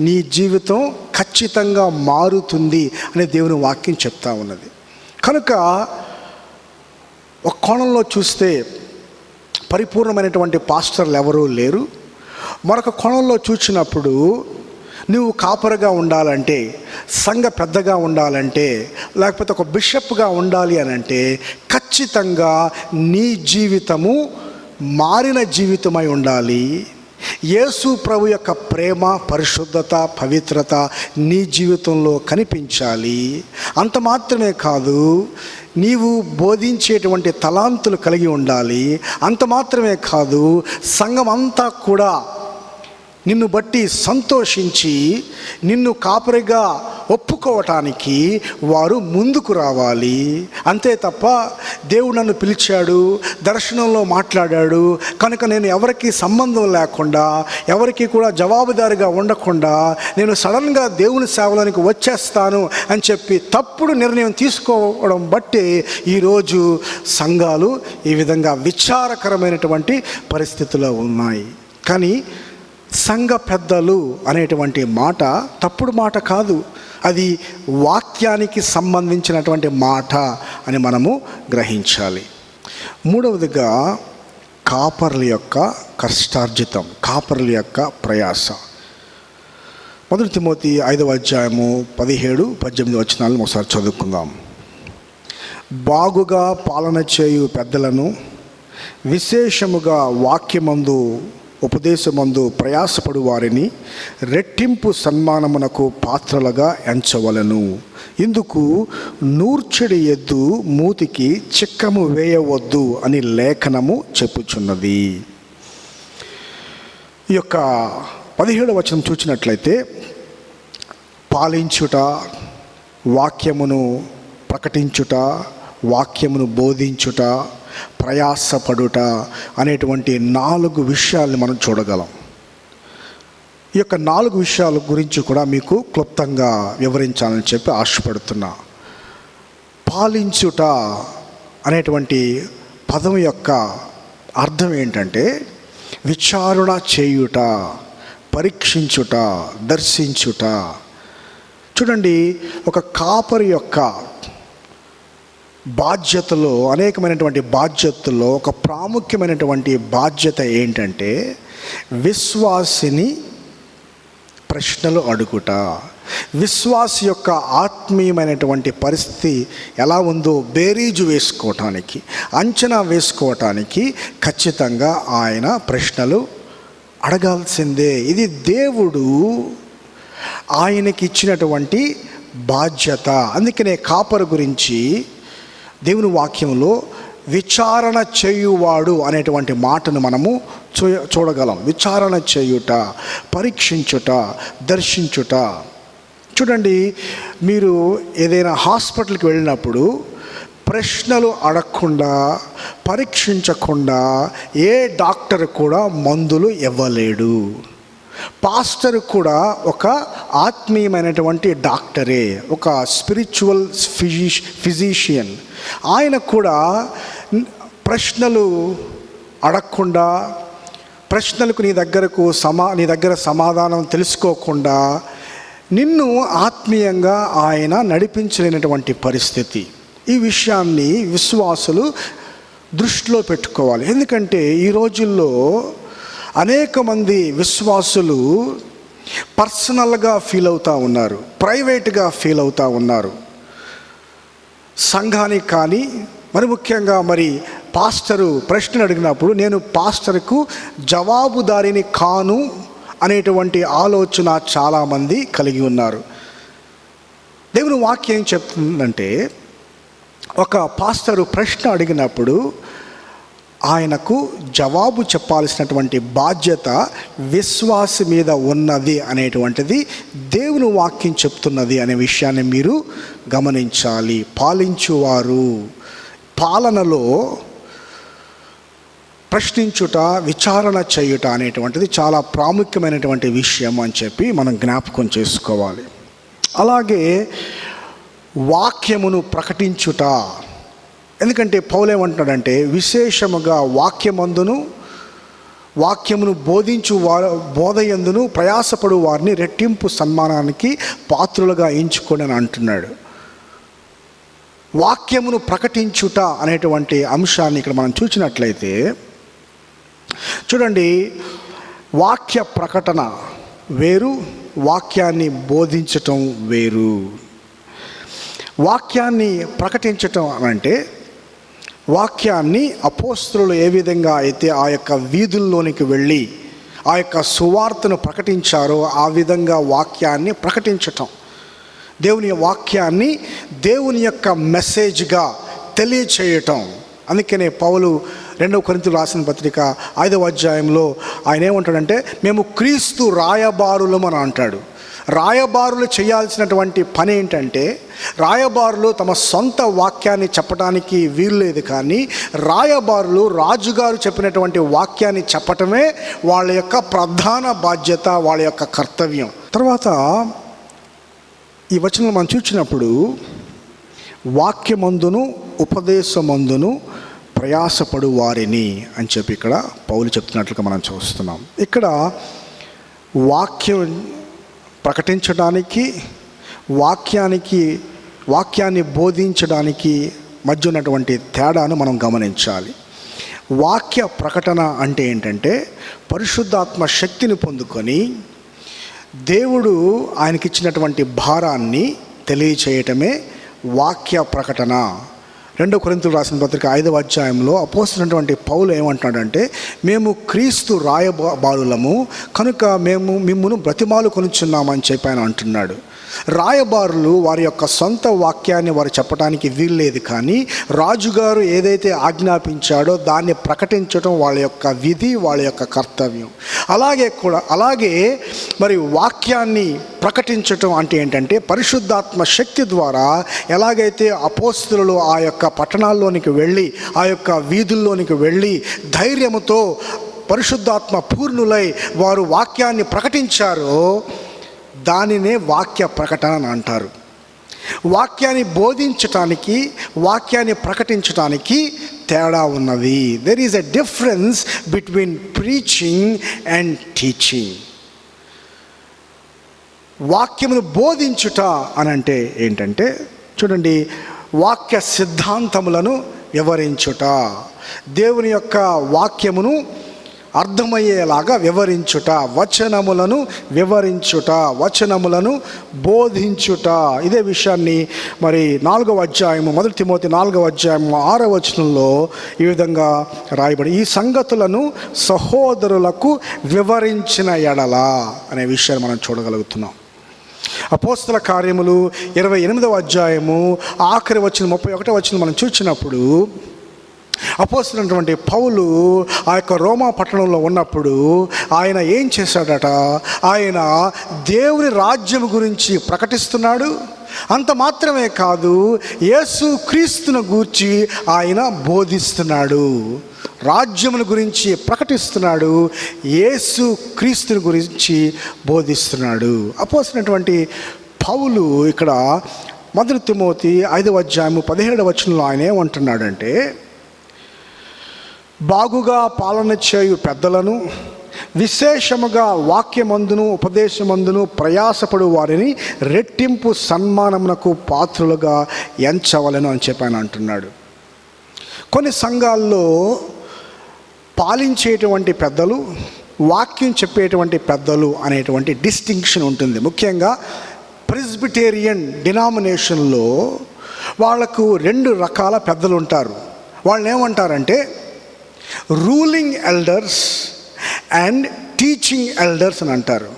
నీ జీవితం ఖచ్చితంగా మారుతుంది అనే దేవుని వాక్యం చెప్తా ఉన్నది. కనుక ఒక కోణంలో చూస్తే పరిపూర్ణమైనటువంటి పాస్టర్లు ఎవరూ లేరు. మరొక కోణంలో చూసినప్పుడు నువ్వు కాపరిగా ఉండాలంటే, సంఘ పెద్దగా ఉండాలంటే, లేకపోతే ఒక బిషప్గా ఉండాలి అని అంటే ఖచ్చితంగా నీ జీవితము మారిన జీవితమై ఉండాలి. యేసు ప్రభు యొక్క ప్రేమ, పరిశుద్ధత, పవిత్రత నీ జీవితంలో కనిపించాలి. అంత మాత్రమే కాదు, నీవు బోధించేటువంటి తలాంతులు కలిగి ఉండాలి. అంత మాత్రమే కాదు, సంఘం అంతా కూడా నిన్ను బట్టి సంతోషించి నిన్ను కాపరిగా ఒప్పుకోవటానికి వారు ముందుకు రావాలి. అంతే తప్ప దేవుడు నన్ను పిలిచాడు, దర్శనంలో మాట్లాడాడు కనుక నేను ఎవరికి సంబంధం లేకుండా, ఎవరికి కూడా జవాబుదారిగా ఉండకుండా నేను సడన్గా దేవుని సేవలోనికి వచ్చేస్తాను అని చెప్పి తప్పుడు నిర్ణయం తీసుకోవడం బట్టి ఈరోజు సంఘాలు ఈ విధంగా విచారకరమైనటువంటి పరిస్థితుల్లో ఉన్నాయి. కానీ సంఘ పెద్దలు అనేటువంటి మాట తప్పుడు మాట కాదు, అది వాక్యానికి సంబంధించినటువంటి మాట అని మనము గ్రహించాలి. మూడవదిగా కాపర్ల యొక్క కష్టార్జితం, కాపర్ల యొక్క ప్రయాస. 1 తిమోతి 5వ అధ్యాయము 17-18 వచనాలను ఒకసారి చదువుకుందాం. బాగుగా పాలన చేయు పెద్దలను, విశేషముగా వాక్యమందు ఉపదేశమందు ప్రయాసపడు వారిని రెట్టింపు సన్మానమునకు పాత్రలుగా ఎంచవలను. ఇందుకు నూర్చెడి ఎద్దు మూతికి చిక్కము వేయవద్దు అని లేఖనము చెప్పుచున్నది. ఈ యొక్క 17వ వచనం చూసినట్లయితే, పాలించుట, వాక్యమును ప్రకటించుట, వాక్యమును బోధించుట, ప్రయాసపడుట అనేటువంటి 4 విషయాల్ని మనం చూడగలం. ఈ యొక్క 4 విషయాల గురించి కూడా మీకు క్లుప్తంగా వివరించాలని చెప్పి ఆశపడుతున్నా. పాలించుట అనేటువంటి పదం యొక్క అర్థం ఏంటంటే విచారణ చేయుట, పరీక్షించుట, దర్శించుట. చూడండి, ఒక కాపరి యొక్క బాధ్యతలో, అనేకమైనటువంటి బాధ్యతల్లో ఒక ప్రాముఖ్యమైనటువంటి బాధ్యత ఏంటంటే విశ్వాసిని ప్రశ్నలు అడుగుట. విశ్వాసి యొక్క ఆత్మీయమైనటువంటి పరిస్థితి ఎలా ఉందో బేరీజు వేసుకోవటానికి, అంచనా వేసుకోవటానికి ఖచ్చితంగా ఆయన ప్రశ్నలు అడగాల్సిందే. ఇది దేవుడు ఆయనకి ఇచ్చినటువంటి బాధ్యత. అందుకనే కాపరు గురించి దేవుని వాక్యంలో విచారణ చేయువాడు అనేటువంటి మాటను మనము చూడగలం. విచారణ చేయుట, పరీక్షించుట, దర్శించుట. చూడండి, మీరు ఏదైనా హాస్పిటల్కి వెళ్ళినప్పుడు ప్రశ్నలు అడగకుండా, పరీక్షించకుండా ఏ డాక్టర్ కూడా మందులు ఇవ్వలేడు. పాస్టర్ కూడా ఒక ఆత్మీయమైనటువంటి డాక్టరే, ఒక స్పిరిచువల్ ఫిజిషియన్. ఆయన కూడా ప్రశ్నలు అడగకుండా, ప్రశ్నలకు నీ దగ్గర సమాధానం తెలుసుకోకుండా నిన్ను ఆత్మీయంగా ఆయన నడిపించలేనటువంటి పరిస్థితి. ఈ విషయాన్ని విశ్వాసులు దృష్టిలో పెట్టుకోవాలి. ఎందుకంటే ఈ రోజుల్లో అనేక మంది విశ్వాసులు పర్సనల్గా ఫీల్ అవుతూ ఉన్నారు, ప్రైవేట్గా ఫీల్ అవుతూ ఉన్నారు. సంఘానికి కానీ మరి ముఖ్యంగా మరి పాస్టరు ప్రశ్న అడిగినప్పుడు నేను పాస్టర్కు జవాబుదారిని కాను అనేటువంటి ఆలోచన చాలామంది కలిగి ఉన్నారు. దేవుని వాక్యం ఏం చెప్తుందంటే, ఒక పాస్టరు ప్రశ్న అడిగినప్పుడు ఆయనకు జవాబు చెప్పాల్సినటువంటి బాధ్యత విశ్వాసి మీద ఉన్నది అనేటువంటిది దేవుని వాక్యం చెప్తున్నది అనే విషయాన్ని మీరు గమనించాలి. పాలించువారు పాలనలో ప్రశ్నించుట, విచారణ చేయుట అనేటువంటిది చాలా ప్రాముఖ్యమైనటువంటి విషయం అని చెప్పి మనం జ్ఞాపకం చేసుకోవాలి. అలాగే వాక్యమును ప్రకటించుట. ఎందుకంటే పౌలు ఏమంటున్నాడంటే, విశేషముగా వాక్యమును బోధయందును ప్రయాసపడు వారిని రెట్టింపు సన్మానానికి పాత్రులుగా ఎంచుకొని అని అంటున్నాడు. వాక్యమును ప్రకటించుట అనేటువంటి అంశాన్ని ఇక్కడ మనం చూసినట్లయితే చూడండి, వాక్య ప్రకటన వేరు, వాక్యాన్ని బోధించటం వేరు. వాక్యాన్ని ప్రకటించటం అంటే వాక్యాన్ని అపోస్తలులు ఏ విధంగా అయితే ఆ యొక్క వీధుల్లోనికి వెళ్ళి ఆ యొక్క సువార్తను ప్రకటించారో ఆ విధంగా వాక్యాన్ని ప్రకటించటం, దేవుని వాక్యాన్ని దేవుని యొక్క మెసేజ్గా తెలియచేయటం. అందుకనే పౌలు 2 కొరింథీయులకు రాసిన పత్రిక 5వ అధ్యాయంలో ఆయన ఏమంటాడంటే, మేము క్రీస్తు రాయబారులం అని అంటాడు. రాయబారులు చేయాల్సినటువంటి పని ఏంటంటే, రాయబారులు తమ సొంత వాక్యాన్ని చెప్పడానికి వీలు లేదు, కానీ రాయబారులు రాజుగారు చెప్పినటువంటి వాక్యాన్ని చెప్పటమే వాళ్ళ యొక్క ప్రధాన బాధ్యత, వాళ్ళ యొక్క కర్తవ్యం. తర్వాత ఈ వచనం మనం చూసినప్పుడు వాక్యమందును ఉపదేశమందును ప్రయాసపడు వారిని అని చెప్పి ఇక్కడ పౌలు చెప్తున్నట్లుగా మనం చూస్తున్నాం. ఇక్కడ వాక్యం ప్రకటించడానికి, వాక్యాన్ని బోధించడానికి మధ్య ఉన్నటువంటి తేడాను మనం గమనించాలి. వాక్య ప్రకటన అంటే ఏంటంటే, పరిశుద్ధాత్మ శక్తిని పొందుకొని దేవుడు ఆయనకిచ్చినటువంటి భారాన్ని తెలియచేయటమే వాక్య ప్రకటన. 2 కొరింథీయులకు రాసిన పత్రిక 5వ అధ్యాయంలో అపోస్తలుడైనటువంటి పౌలు ఏమంటున్నాడంటే, మేము క్రీస్తు రాయబారులము కనుక మేము మిమ్మును బ్రతిమాలు కొనుచున్నామని చెప్పి ఆయన అంటున్నాడు. రాయబారులు వారి యొక్క సొంత వాక్యాన్ని వారు చెప్పడానికి వీల్లేదు, కానీ రాజుగారు ఏదైతే ఆజ్ఞాపించాడో దాన్ని ప్రకటించడం వాళ్ళ యొక్క విధి, వాళ్ళ యొక్క కర్తవ్యం. అలాగే మరి వాక్యాన్ని ప్రకటించటం అంటే ఏంటంటే, పరిశుద్ధాత్మ శక్తి ద్వారా ఎలాగైతే అపోస్తలులు ఆ యొక్క పట్టణాల్లోనికి వెళ్ళి ఆ యొక్క వీధుల్లోనికి వెళ్ళి ధైర్యముతో పరిశుద్ధాత్మ పూర్ణులై వారు వాక్యాన్ని ప్రకటించారో దానినే వాక్య ప్రకటన అని అంటారు. వాక్యాన్ని బోధించటానికి, వాక్యాన్ని ప్రకటించటానికి తేడా ఉన్నది. There is a difference between preaching and teaching. వాక్యమును బోధించుట అని అంటే ఏంటంటే, చూడండి, వాక్య సిద్ధాంతములను వివరించుట, దేవుని యొక్క వాక్యమును అర్థమయ్యేలాగా వివరించుట, వచనములను వివరించుట, వచనములను బోధించుట. ఇదే విషయాన్ని మరి 4వ అధ్యాయము 1 తిమోతి 4వ అధ్యాయము 6వ వచనంలో ఈ విధంగా రాయబడి, ఈ సంగతులను సహోదరులకు వివరించిన ఎడల అనే విషయాన్ని మనం చూడగలుగుతున్నాం. అపోస్తల కార్యములు 28వ అధ్యాయము ఆఖరి వచనం 31వ వచనం మనం చూసినప్పుడు, అపోస్తలుడైనటువంటి పౌలు ఆ యొక్క రోమా పట్టణంలో ఉన్నప్పుడు ఆయన ఏం చేశాడట, ఆయన దేవుని రాజ్యం గురించి ప్రకటిస్తున్నాడు. అంత మాత్రమే కాదు, యేసు క్రీస్తును గూర్చి ఆయన బోధిస్తున్నాడు, రాజ్యముల గురించి ప్రకటిస్తున్నాడు, యేసు క్రీస్తుని గురించి బోధిస్తున్నాడు. అపోస్తలుడైనటువంటి పౌలు ఇక్కడ 1 తిమోతి 5వ అధ్యాయము 17వ వచనంలో ఆయన ఏమంటున్నాడంటే, బాగుగా పాలన చేయు పెద్దలను, విశేషముగా వాక్యమందును ఉపదేశమందును ప్రయాసపడు వారిని రెట్టింపు సన్మానమునకు పాత్రులుగా ఎంచవలెను అని చెప్పి ఆయన అంటున్నాడు. కొన్ని సంఘాల్లో పాలించేటువంటి పెద్దలు, వాక్యం చెప్పేటువంటి పెద్దలు అనేటువంటి డిస్టింక్షన్ ఉంటుంది. ముఖ్యంగా ప్రెస్బిటేరియన్ డినామినేషన్లో వాళ్లకు 2 రకాల పెద్దలు ఉంటారు. వాళ్ళని ఏమంటారంటే ruling elders and teaching elders అని అంటారు.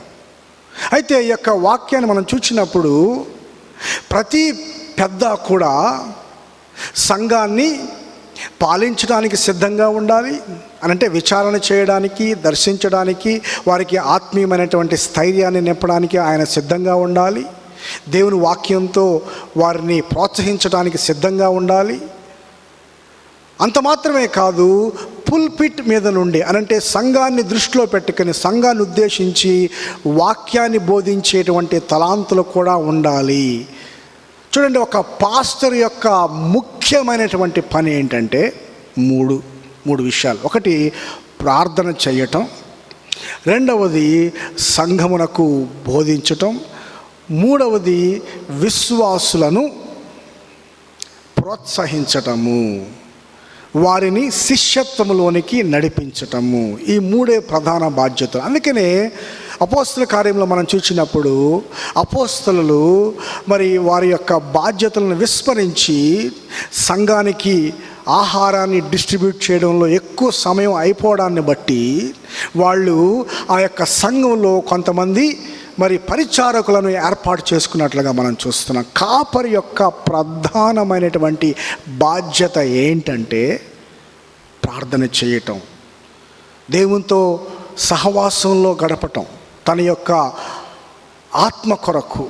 అయితే ఈ యొక్క వాక్యాన్ని మనం చూసినప్పుడు ప్రతి పెద్ద కూడా సంఘాన్ని పాలించడానికి సిద్ధంగా ఉండాలి అని, అంటే విచారణ చేయడానికి, దర్శించడానికి, వారికి ఆత్మీయమైనటువంటి స్థైర్యాన్ని నింపడానికి ఆయన సిద్ధంగా ఉండాలి. దేవుని వాక్యంతో వారిని ప్రోత్సహించడానికి సిద్ధంగా ఉండాలి. అంత మాత్రమే కాదు, పుల్పిట్ మీద నుండి అనంటే సంఘాన్ని దృష్టిలో పెట్టుకుని సంఘాన్ని ఉద్దేశించి వాక్యాన్ని బోధించేటువంటి తలాంతులు కూడా ఉండాలి. చూడండి, ఒక పాస్టర్ యొక్క ముఖ్యమైనటువంటి పని ఏంటంటే మూడు విషయాలు. ఒకటి ప్రార్థన చేయటం, రెండవది సంఘమునకు బోధించటం, మూడవది విశ్వాసులను ప్రోత్సహించటము, వారిని శిష్యత్వములోనికి నడిపించటము. ఈ 3 ప్రధాన బాధ్యతలు. అందుకనే అపోస్తల కార్యంలో మనం చూసినప్పుడు అపోస్తలులు మరి వారి యొక్క బాధ్యతలను విస్మరించి సంఘానికి ఆహారాన్ని డిస్ట్రిబ్యూట్ చేయడంలో ఎక్కువ సమయం అయిపోవడాన్ని బట్టి వాళ్ళు ఆ యొక్క సంఘంలో కొంతమంది మరి పరిచారకులను ఏర్పాటు చేసుకున్నట్లుగా మనం చూస్తున్నాం. కాపరి యొక్క ప్రధానమైనటువంటి బాధ్యత ఏంటంటే ప్రార్థన చేయటం, దేవునితో సహవాసంలో గడపటం, తన యొక్క ఆత్మ కొరకు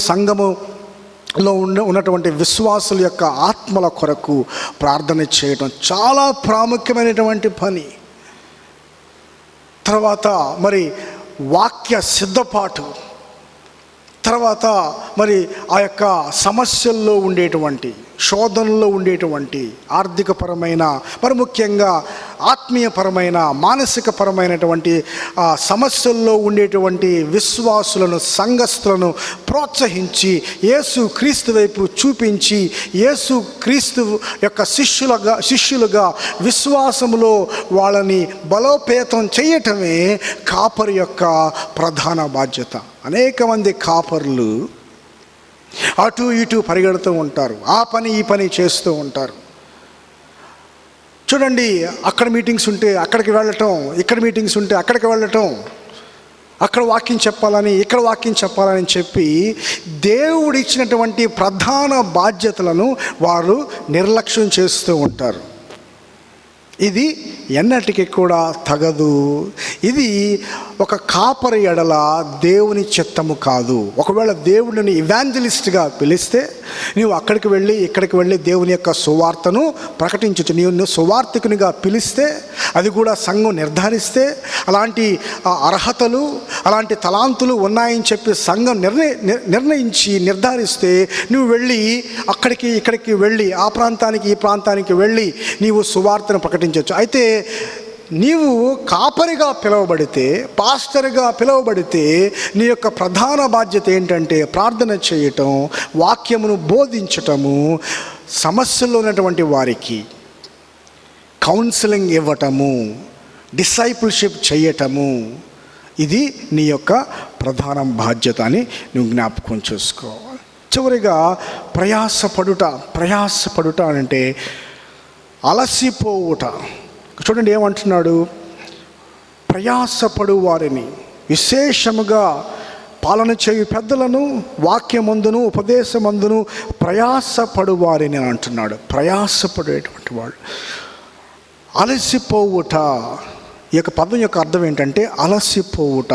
సంఘములో ఉన్నటువంటి విశ్వాసుల యొక్క ఆత్మల కొరకు ప్రార్థన చేయటం చాలా ప్రాముఖ్యమైనటువంటి పని. తర్వాత మరి వాక్య సిద్ధపాటు, తర్వాత మరి ఆ యొక్క సమస్యల్లో ఉండేటువంటి, శోధనలో ఉండేటువంటి ఆర్థికపరమైన, మరి ముఖ్యంగా ఆత్మీయపరమైన, మానసికపరమైనటువంటి సమస్యల్లో ఉండేటువంటి విశ్వాసులను, సంఘస్థులను ప్రోత్సహించి యేసు క్రీస్తు వైపు చూపించి యేసు క్రీస్తు యొక్క శిష్యులుగా విశ్వాసములో వాళ్ళని బలోపేతం చేయటమే కాపరి యొక్క ప్రధాన బాధ్యత. అనేక మంది కాపర్లు అటు ఇటు పరిగెడుతూ ఉంటారు, ఆ పని ఈ పని చేస్తూ ఉంటారు. చూడండి, అక్కడ మీటింగ్స్ ఉంటే అక్కడికి వెళ్ళటం, ఇక్కడ మీటింగ్స్ ఉంటే అక్కడికి వెళ్ళటం, అక్కడ వాక్యం చెప్పాలని ఇక్కడ వాక్యం చెప్పాలని చెప్పి దేవుడు ఇచ్చినటువంటి ప్రధాన బాధ్యతలను వారు నిర్లక్ష్యం చేస్తూ ఉంటారు. ఇది ఎన్నటికి కూడా తగదు. ఇది ఒక కాపరి ఎడల దేవుని చిత్తము కాదు. ఒకవేళ దేవుడిని ఇవాంజలిస్ట్గా పిలిస్తే నీవు అక్కడికి వెళ్ళి ఇక్కడికి వెళ్ళి దేవుని యొక్క సువార్తను ప్రకటించచ్చు. నీవు సువార్తికునిగా పిలిస్తే, అది కూడా సంఘం నిర్ధారిస్తే, అలాంటి అర్హతలు అలాంటి తలాంతులు ఉన్నాయని చెప్పి సంఘం నిర్ణయించి నిర్ధారిస్తే నువ్వు వెళ్ళి అక్కడికి ఇక్కడికి వెళ్ళి ఆ ప్రాంతానికి ఈ ప్రాంతానికి వెళ్ళి నీవు సువార్తను ప్రకటించవచ్చు. అయితే నీవు కాపరిగా పిలువబడితే, పాస్టర్గా పిలువబడితే నీ యొక్క ప్రధాన బాధ్యత ఏంటంటే ప్రార్థన చేయటం, వాక్యమును బోధించటము, సమస్యల్లో ఉన్నటువంటి వారికి కౌన్సిలింగ్ ఇవ్వటము, డిసైపుల్షిప్ చేయటము. ఇది నీ యొక్క ప్రధాన బాధ్యత అని నువ్వు జ్ఞాపకం చేసుకోవాలి. చివరిగా ప్రయాసపడుట అంటే అలసిపోవుట. చూడండి ఏమంటున్నాడు, ప్రయాసపడు వారిని, విశేషముగా పాలన చేయు పెద్దలను, వాక్యమందును ఉపదేశమందును ప్రయాసపడు వారిని అని అంటున్నాడు. ప్రయాసపడేటువంటి వాడు. అలసిపోవుట, ఈ యొక్క పదం యొక్క అర్థం ఏంటంటే అలసిపోవుట,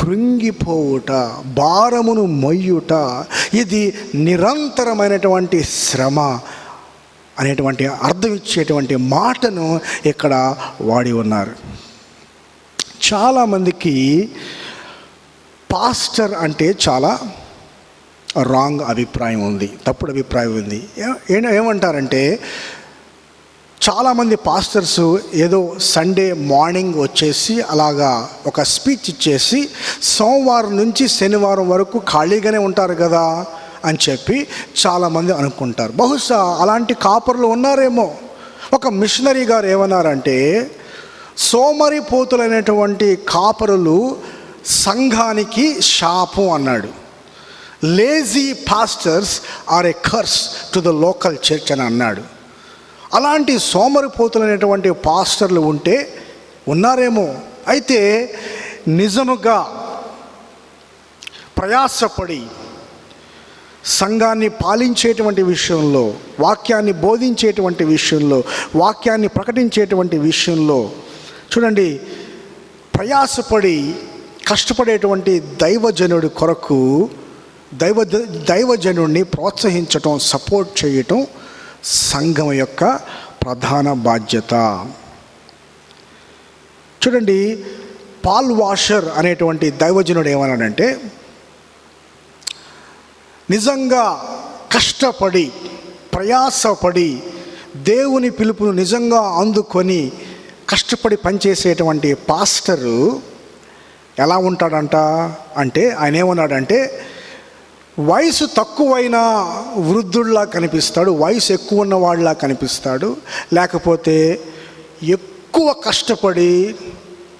కృంగిపోవుట, భారమును మొయ్యుట. ఇది నిరంతరమైనటువంటి శ్రమ అనేటువంటి అర్థం ఇచ్చేటువంటి మాటను ఇక్కడ వాడి ఉన్నారు. చాలామందికి పాస్టర్ అంటే చాలా రాంగ్ అభిప్రాయం ఉంది, తప్పుడు అభిప్రాయం ఉంది. ఏమంటారంటే చాలామంది పాస్టర్స్ ఏదో సండే మార్నింగ్ వచ్చేసి అలాగా ఒక స్పీచ్ ఇచ్చేసి సోమవారం నుంచి శనివారం వరకు ఖాళీగానే ఉంటారు కదా అని చెప్పి చాలామంది అనుకుంటారు. బహుశా అలాంటి కాపరులు ఉన్నారేమో. ఒక మిషనరీ గారు ఏమన్నారంటే, సోమరిపోతులైనటువంటి కాపరులు సంఘానికి శాపం అన్నాడు. Lazy pastors are a curse to the local church అని అన్నాడు. అలాంటి సోమరిపోతులైనటువంటి పాస్టర్లు ఉన్నారేమో. అయితే నిజముగా ప్రయాసపడి సంఘాన్ని పాలించేటువంటి విషయంలో, వాక్యాన్ని బోధించేటువంటి విషయంలో, వాక్యాన్ని ప్రకటించేటువంటి విషయంలో చూడండి, ప్రయాసపడి కష్టపడేటువంటి దైవజనుడి కొరకు దైవజనుడిని ప్రోత్సహించటం, సపోర్ట్ చేయటం సంఘం యొక్క ప్రధాన బాధ్యత. చూడండి, పాల్ వాషర్ అనేటువంటి దైవజనుడు ఏమన్నాడంటే, నిజంగా కష్టపడి ప్రయాసపడి దేవుని పిలుపును నిజంగా అందుకొని కష్టపడి పనిచేసేటువంటి పాస్టరు ఎలా ఉంటాడంట అంటే, ఆయన ఏమన్నాడంటే, వయసు తక్కువైన వృద్ధుల్లా కనిపిస్తాడు, వయసు ఎక్కువ ఉన్నవాళ్ళలా కనిపిస్తాడు, లేకపోతే ఎక్కువ కష్టపడి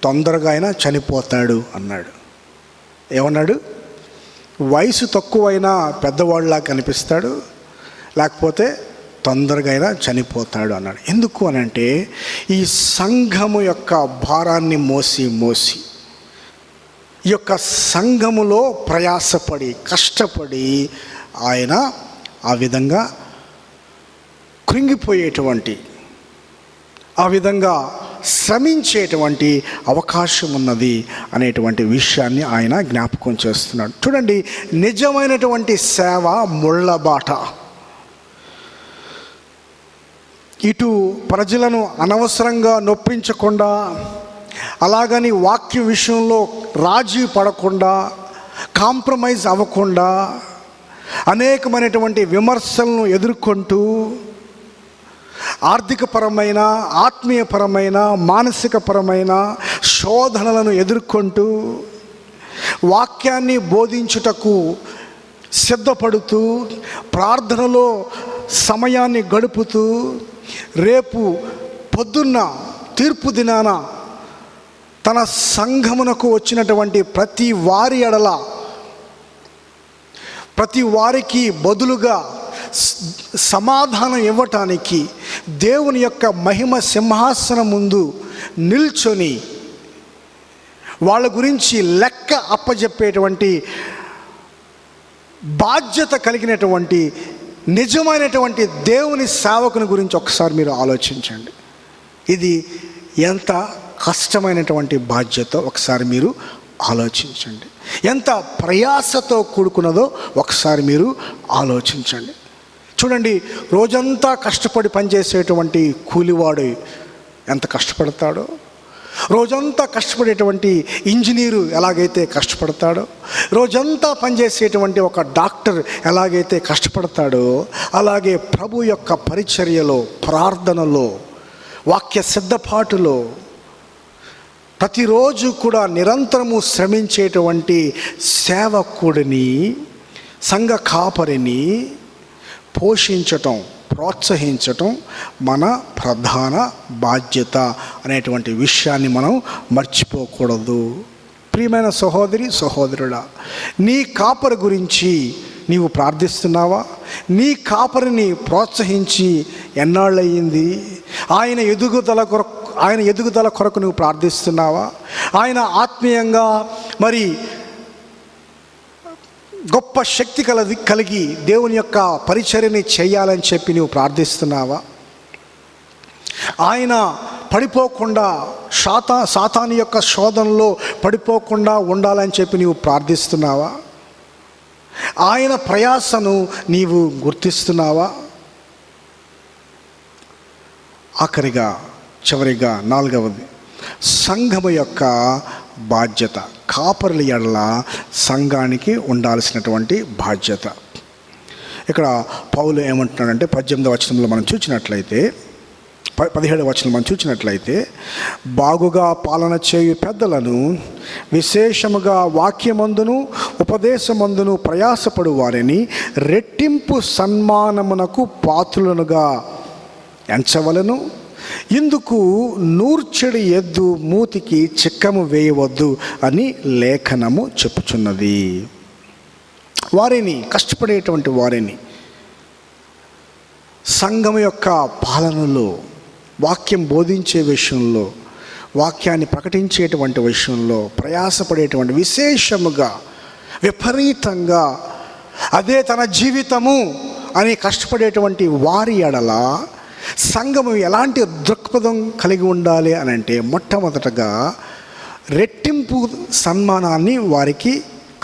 తొందరగా అయినా చనిపోతాడు అన్నాడు. ఏమన్నాడు? వయసు తక్కువైనా పెద్దవాళ్ళలా కనిపిస్తాడు, లేకపోతే తొందరగా అయినా చనిపోతాడు అన్నాడు. ఎందుకు అనంటే, ఈ సంఘము యొక్క భారాన్ని మోసి ఈ యొక్క సంఘములో ప్రయాసపడి కష్టపడి ఆయన ఆ విధంగా కృంగిపోయేటువంటి, ఆ విధంగా శ్రమించేటువంటి అవకాశం ఉన్నది అనేటువంటి విషయాన్ని ఆయన జ్ఞాపకం చేస్తున్నాడు. చూడండి, నిజమైనటువంటి సేవ ముళ్ళబాట. ఇటు ప్రజలను అనవసరంగా నొప్పించకుండా, అలాగని వాక్య విషయంలో రాజీ పడకుండా, కాంప్రమైజ్ అవ్వకుండా, అనేకమైనటువంటి విమర్శలను ఎదుర్కొంటూ, ఆర్థికపరమైన, ఆత్మీయపరమైన, మానసికపరమైన శోధనలను ఎదుర్కొంటూ, వాక్యాన్ని బోధించుటకు సిద్ధపడుతూ, ప్రార్థనలో సమయాన్ని గడుపుతూ, రేపు పొద్దున్న తీర్పు దినాన తన సంఘమునకు వచ్చినటువంటి ప్రతి వారి ఎడల, ప్రతి వారికి బదులుగా సమాధానం ఇవ్వటానికి దేవుని యొక్క మహిమ సింహాసనం ముందు నిల్చొని వాళ్ళ గురించి లెక్క అప్పజెప్పేటువంటి బాధ్యత కలిగినటువంటి నిజమైనటువంటి దేవుని సేవకుని గురించి ఒకసారి మీరు ఆలోచించండి. ఇది ఎంత కష్టమైనటువంటి బాధ్యత ఒకసారి మీరు ఆలోచించండి. ఎంత ప్రయాసతో కూడుకున్నదో ఒకసారి మీరు ఆలోచించండి. చూడండి, రోజంతా కష్టపడి పనిచేసేటువంటి కూలివాడు ఎంత కష్టపడతాడో, రోజంతా కష్టపడేటువంటి ఇంజనీరు ఎలాగైతే కష్టపడతాడో, రోజంతా పనిచేసేటువంటి ఒక డాక్టర్ ఎలాగైతే కష్టపడతాడో, అలాగే ప్రభు యొక్క పరిచర్యలో, ప్రార్థనలో, వాక్య సిద్ధపాటులో ప్రతిరోజు కూడా నిరంతరము శ్రమించేటువంటి సేవకుడిని, సంఘ కాపరిని పోషించటం, ప్రోత్సహించటం మన ప్రధాన బాధ్యత అనేటువంటి విషయాన్ని మనం మర్చిపోకూడదు. ప్రియమైన సహోదరి సహోదరుడా, నీ కాపరి గురించి నీవు ప్రార్థిస్తున్నావా? నీ కాపరిని ప్రోత్సహించి ఎన్నాళ్ళయింది? ఆయన ఎదుగుదల కొరకు నువ్వు ప్రార్థిస్తున్నావా? ఆయన ఆత్మీయంగా మరి గొప్ప శక్తి కలిగి దేవుని యొక్క పరిచర్యని చేయాలని చెప్పి నువ్వు ప్రార్థిస్తున్నావా? ఆయన పడిపోకుండా, సాతాను యొక్క శోధనలో పడిపోకుండా ఉండాలని చెప్పి నీవు ప్రార్థిస్తున్నావా? ఆయన ప్రయాసను నీవు గుర్తిస్తున్నావా? ఆఖరిగా, చివరిగా, నాలుగవది, సంఘము యొక్క బాధ్యత. కాపరుల ఎడల సంఘానికి ఉండాల్సినటువంటి బాధ్యత. ఇక్కడ పౌలు ఏమంటున్నాడంటే 18వ వచనంలో మనం చూసినట్లయితే, 17వ వచనం మనం చూసినట్లయితే, బాగుగా పాలన చేయు పెద్దలను విశేషముగా వాక్యమందును ఉపదేశమందును ప్రయాసపడు వారిని రెట్టింపు సన్మానమునకు పాత్రులనుగా ఎంచవలను. ఇందుకు నూర్చెడి ఎద్దు మూతికి చిక్కము వేయవద్దు అని లేఖనము చెప్పుచున్నది. వారిని, కష్టపడేటువంటి వారిని, సంఘం యొక్క పాలనలో, వాక్యం బోధించే విషయంలో, వాక్యాన్ని ప్రకటించేటువంటి విషయంలో ప్రయాసపడేటువంటి, విశేషముగా విపరీతంగా అదే తన జీవితము అని కష్టపడేటువంటి వారి ఎడల సంఘము ఎలాంటి దృక్పథం కలిగి ఉండాలి అని అంటే, మొట్టమొదటగా రెట్టింపు సన్మానాన్ని వారికి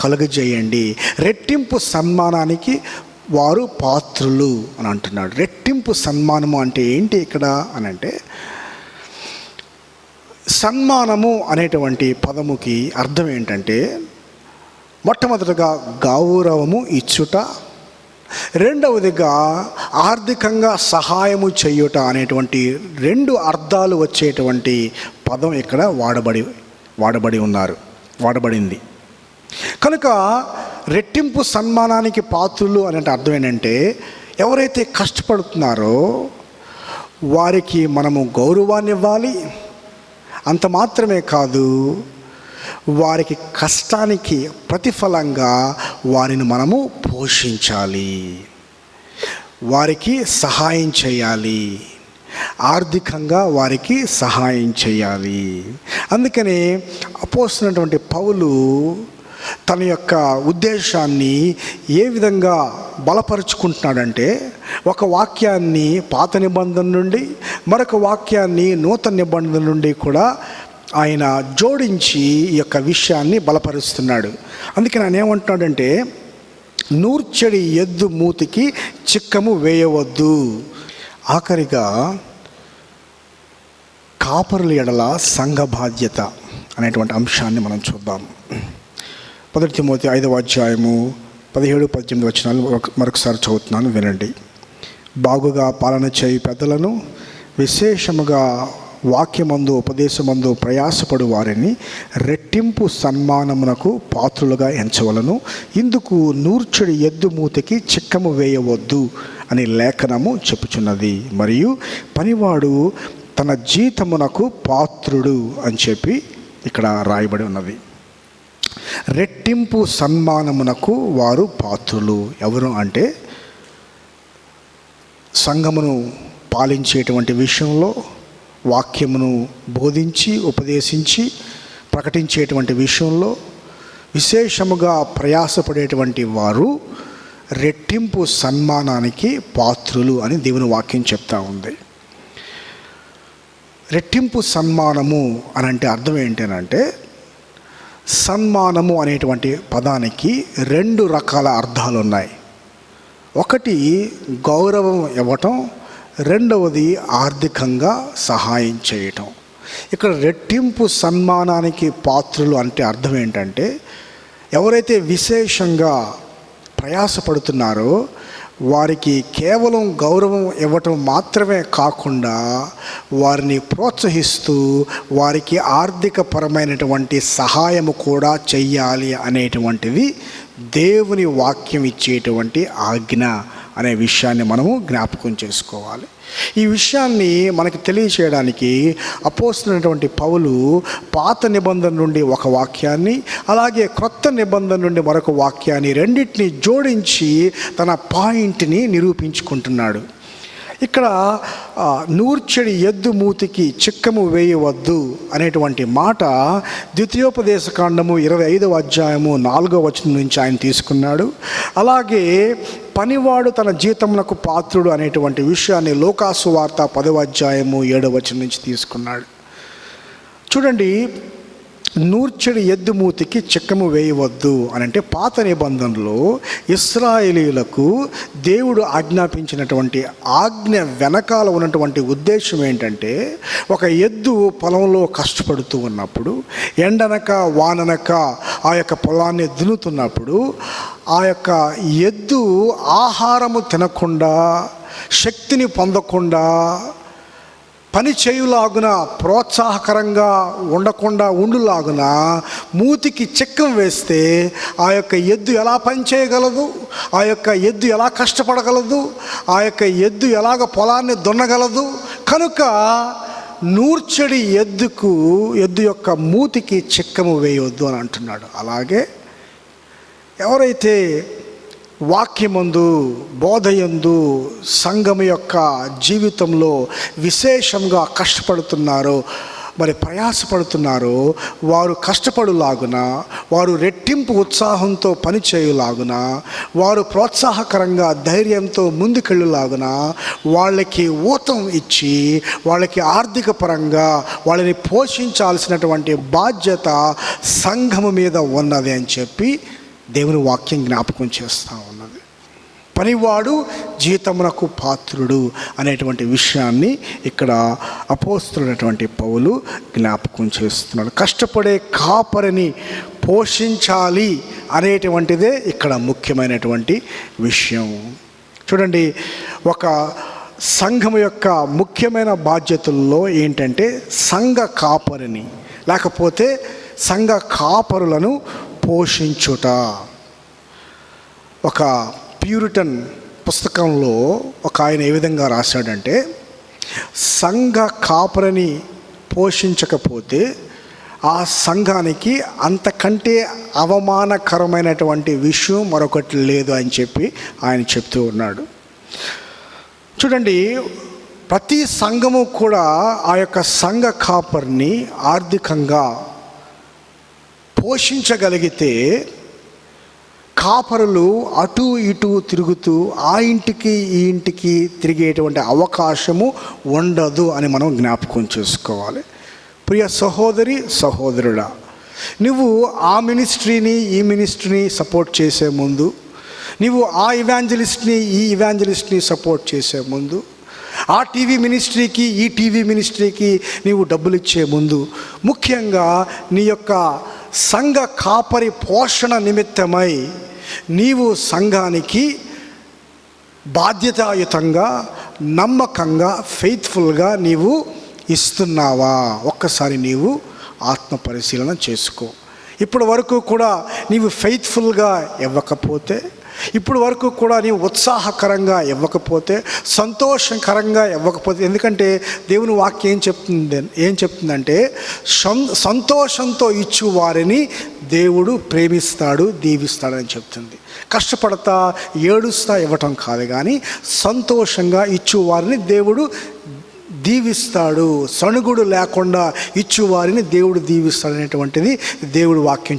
కలుగజేయండి. రెట్టింపు సన్మానానికి వారు పాత్రులు అని అంటున్నాడు. రెట్టింపు సన్మానము అంటే ఏంటి ఇక్కడ అని అంటే, సన్మానము అనేటువంటి పదముకి అర్థం ఏంటంటే, మొట్టమొదటిగా గౌరవము ఇచ్చుట, రెండవదిగా ఆర్థికంగా సహాయము చేయుట అనేటువంటి 2 అర్థాలు వచ్చేటువంటి పదం ఇక్కడ వాడబడింది. కనుక రెట్టింపు సన్మానానికి పాత్రులు అనే అర్థం ఏంటంటే, ఎవరైతే కష్టపడుతున్నారో వారికి మనము గౌరవాన్ని ఇవ్వాలి. అంత మాత్రమే కాదు, వారికి కష్టానికి ప్రతిఫలంగా వారిని మనము పోషించాలి, వారికి సహాయం చేయాలి, ఆర్థికంగా వారికి సహాయం చేయాలి. అందుకనే అపోస్తలుడైనటువంటి పౌలు తన యొక్క ఉద్దేశాన్ని ఏ విధంగా బలపరుచుకుంటున్నాడంటే, ఒక వాక్యాన్ని పాత నిబంధన నుండి, మరొక వాక్యాన్ని నూతన నిబంధన నుండి కూడా ఆయన జోడించి ఈ యొక్క విషయాన్ని బలపరుస్తున్నాడు. అందుకని ఆయన ఏమంటున్నాడంటే, నూర్చెడి ఎద్దు మూతికి చిక్కము వేయవద్దు. ఆఖరిగా కాపరుల ఎడల సంఘ బాధ్యత అనేటువంటి అంశాన్ని మనం చూద్దాం. 1 తిమోతి 5వ అధ్యాయము 17-18 వచనాలు మరొకసారి చదువుతున్నాను, వినండి. బాగుగా పాలన చేయు పెద్దలను విశేషముగా వాక్యమందు ఉపదేశమందు ప్రయాసపడు వారిని రెట్టింపు సన్మానమునకు పాత్రులుగా ఎంచవలను. ఇందుకు నూర్చెడి ఎద్దు మూతికి చిక్కము వేయవద్దు అని లేఖనము చెప్పుచున్నది. మరియు పనివాడు తన జీతమునకు పాత్రుడు అని చెప్పి ఇక్కడ రాయబడి ఉన్నది. రెట్టింపు సన్మానమునకు వారు పాత్రులు. ఎవరు అంటే, సంఘమును పాలించేటువంటి విషయంలో, వాక్యమును బోధించి ఉపదేశించి ప్రకటించేటువంటి విషయంలో విశేషముగా ప్రయాసపడేటువంటి వారు రెట్టింపు సన్మానానికి పాత్రులు అని దేవుని వాక్యం చెప్తా ఉంది. రెట్టింపు సన్మానము అని అంటే అర్థం ఏంటంటే, సన్మానము అనేటువంటి పదానికి 2 రకాల అర్థాలు ఉన్నాయి. ఒకటి గౌరవం ఇవ్వటం, రెండవది ఆర్థికంగా సహాయం చేయటం. ఇక్కడ రెట్టింపు సన్మానానికి పాత్రులు అంటే అర్థం ఏంటంటే, ఎవరైతే విశేషంగా ప్రయాసపడుతున్నారో వారికి కేవలం గౌరవం ఇవ్వటం మాత్రమే కాకుండా వారిని ప్రోత్సహిస్తూ వారికి ఆర్థికపరమైనటువంటి సహాయము కూడా చెయ్యాలి అనేటువంటిది దేవుని వాక్యం ఇచ్చేటువంటి ఆజ్ఞ అనే విషయాన్ని మనము జ్ఞాపకం చేసుకోవాలి. ఈ విషయాన్ని మనకి తెలియచేయడానికి అపోస్తలుడైనటువంటి పౌలు పాత నిబంధన నుండి ఒక వాక్యాన్ని, అలాగే క్రొత్త నిబంధన నుండి మరొక వాక్యాన్ని, రెండింటిని జోడించి తన పాయింట్ని నిరూపించుకుంటున్నాడు. ఇక్కడ నూర్చెడి ఎద్దు మూతికి చిక్కము వేయవద్దు అనేటువంటి మాట ద్వితీయోపదేశకాండము 25వ అధ్యాయము 4వ వచనం నుంచి ఆయన తీసుకున్నాడు. అలాగే పనివాడు తన జీతమునకు పాత్రుడు అనేటువంటి విషయాన్ని లోకాసు వార్త 10వ అధ్యాయము 7వ వచనం నుంచి తీసుకున్నాడు. చూడండి, నూర్చెడి ఎద్దు మూతికి చిక్కము వేయవద్దు అని అంటే, పాత నిబంధనలో ఇశ్రాయేలీయులకు దేవుడు ఆజ్ఞాపించినటువంటి ఆజ్ఞ వెనకాల ఉన్నటువంటి ఉద్దేశం ఏంటంటే, ఒక ఎద్దు పొలంలో కష్టపడుతూ ఉన్నప్పుడు, ఎండనక వాననక ఆ యొక్క పొలాన్ని దున్నుతున్నప్పుడు, ఆ యొక్క ఎద్దు ఆహారము తినకుండా, శక్తిని పొందకుండా పని చేయులాగున ప్రోత్సాహకరంగా ఉండకుండా ఉండులాగున మూతికి చిక్కం వేస్తే ఆ యొక్క ఎద్దు ఎలా పని చేయగలదు, ఆ యొక్క ఎద్దు ఎలా కష్టపడగలదు, ఆ యొక్క ఎద్దు ఎలాగ పొలాన్ని దున్నగలదు. కనుక నూర్చడి ఎద్దు యొక్క మూతికి చిక్కము వేయొద్దు అని అంటున్నాడు. అలాగే ఎవరైతే వాక్యమందు బోధయందు సంఘము యొక్క జీవితంలో విశేషంగా కష్టపడుతున్నారో, మరి ప్రయాసపడుతున్నారో, వారు కష్టపడులాగున, వారు రెట్టింపు ఉత్సాహంతో పనిచేయులాగున, వారు ప్రోత్సాహకరంగా ధైర్యంతో ముందుకెళ్ళులాగున, వాళ్ళకి ఊతం ఇచ్చి వాళ్ళకి ఆర్థిక పరంగా వాళ్ళని పోషించాల్సినటువంటి బాధ్యత సంఘము మీద ఉన్నది అని చెప్పి దేవుని వాక్యం జ్ఞాపకం చేస్తూ ఉన్నది. పనివాడు జీతమునకు పాత్రుడు అనేటువంటి విషయాన్ని ఇక్కడ అపోస్తలుడైనటువంటి పౌలు జ్ఞాపకం చేస్తున్నాడు. కష్టపడే కాపరిని పోషించాలి అనేటువంటిదే ఇక్కడ ముఖ్యమైనటువంటి విషయం. చూడండి, ఒక సంఘం యొక్క ముఖ్యమైన బాధ్యతల్లో ఏంటంటే సంఘ కాపరిని లేకపోతే సంఘ కాపరులను పోషించుట. ఒక ప్యూరిటన్ పుస్తకంలో ఒక ఆయన ఏ విధంగా రాశాడంటే, సంఘ కాపరిని పోషించకపోతే ఆ సంఘానికి అంతకంటే అవమానకరమైనటువంటి విషయం మరొకటి లేదు అని చెప్పి ఆయన చెప్తూ ఉన్నాడు. చూడండి, ప్రతి సంఘము కూడా ఆ యొక్క సంఘ కాపరిని ఆర్థికంగా పోషించగలిగితే కాపరులు అటు ఇటు తిరుగుతూ ఆ ఇంటికి ఈ ఇంటికి తిరిగేటువంటి అవకాశము ఉండదు అని మనం జ్ఞాపకం చేసుకోవాలి. ప్రియ సహోదరి సహోదరుడా, నువ్వు ఆ మినిస్ట్రీని ఈ మినిస్ట్రీని సపోర్ట్ చేసే ముందు, నువ్వు ఆ ఇవాంజలిస్ట్ని ఈ ఇవాంజలిస్ట్ని సపోర్ట్ చేసే ముందు, ఆ టీవీ మినిస్ట్రీకి ఈ టీవీ మినిస్ట్రీకి నీవు డబ్బులు ఇచ్చే ముందు, ముఖ్యంగా నీ యొక్క సంఘ కాపరి పోషణ నిమిత్తమై నీవు సంఘానికి బాధ్యతాయుతంగా, నమ్మకంగా, ఫెయిత్ఫుల్గా నీవు ఇస్తున్నావా? ఒక్కసారి నీవు ఆత్మ పరిశీలన చేసుకో. ఇప్పటి వరకు కూడా నీవు ఫెయిత్ఫుల్గా ఇవ్వకపోతే, ఇప్పుడు వరకు కూడా నీవు ఉత్సాహకరంగా ఇవ్వకపోతే, సంతోషకరంగా ఇవ్వకపోతే, ఎందుకంటే దేవుని వాక్యం ఏం చెప్తుందంటే సంతోషంతో ఇచ్చు వారిని దేవుడు ప్రేమిస్తాడు, దీవిస్తాడని చెప్తుంది. కష్టపడతా ఏడుస్తా ఇవ్వటం కాదు, కానీ సంతోషంగా ఇచ్చు వారిని దేవుడు దీవిస్తాడు, సణుగుడు లేకుండా ఇచ్చువారిని దేవుడు దీవిస్తాడు అనేటువంటిది దేవుని వాక్యం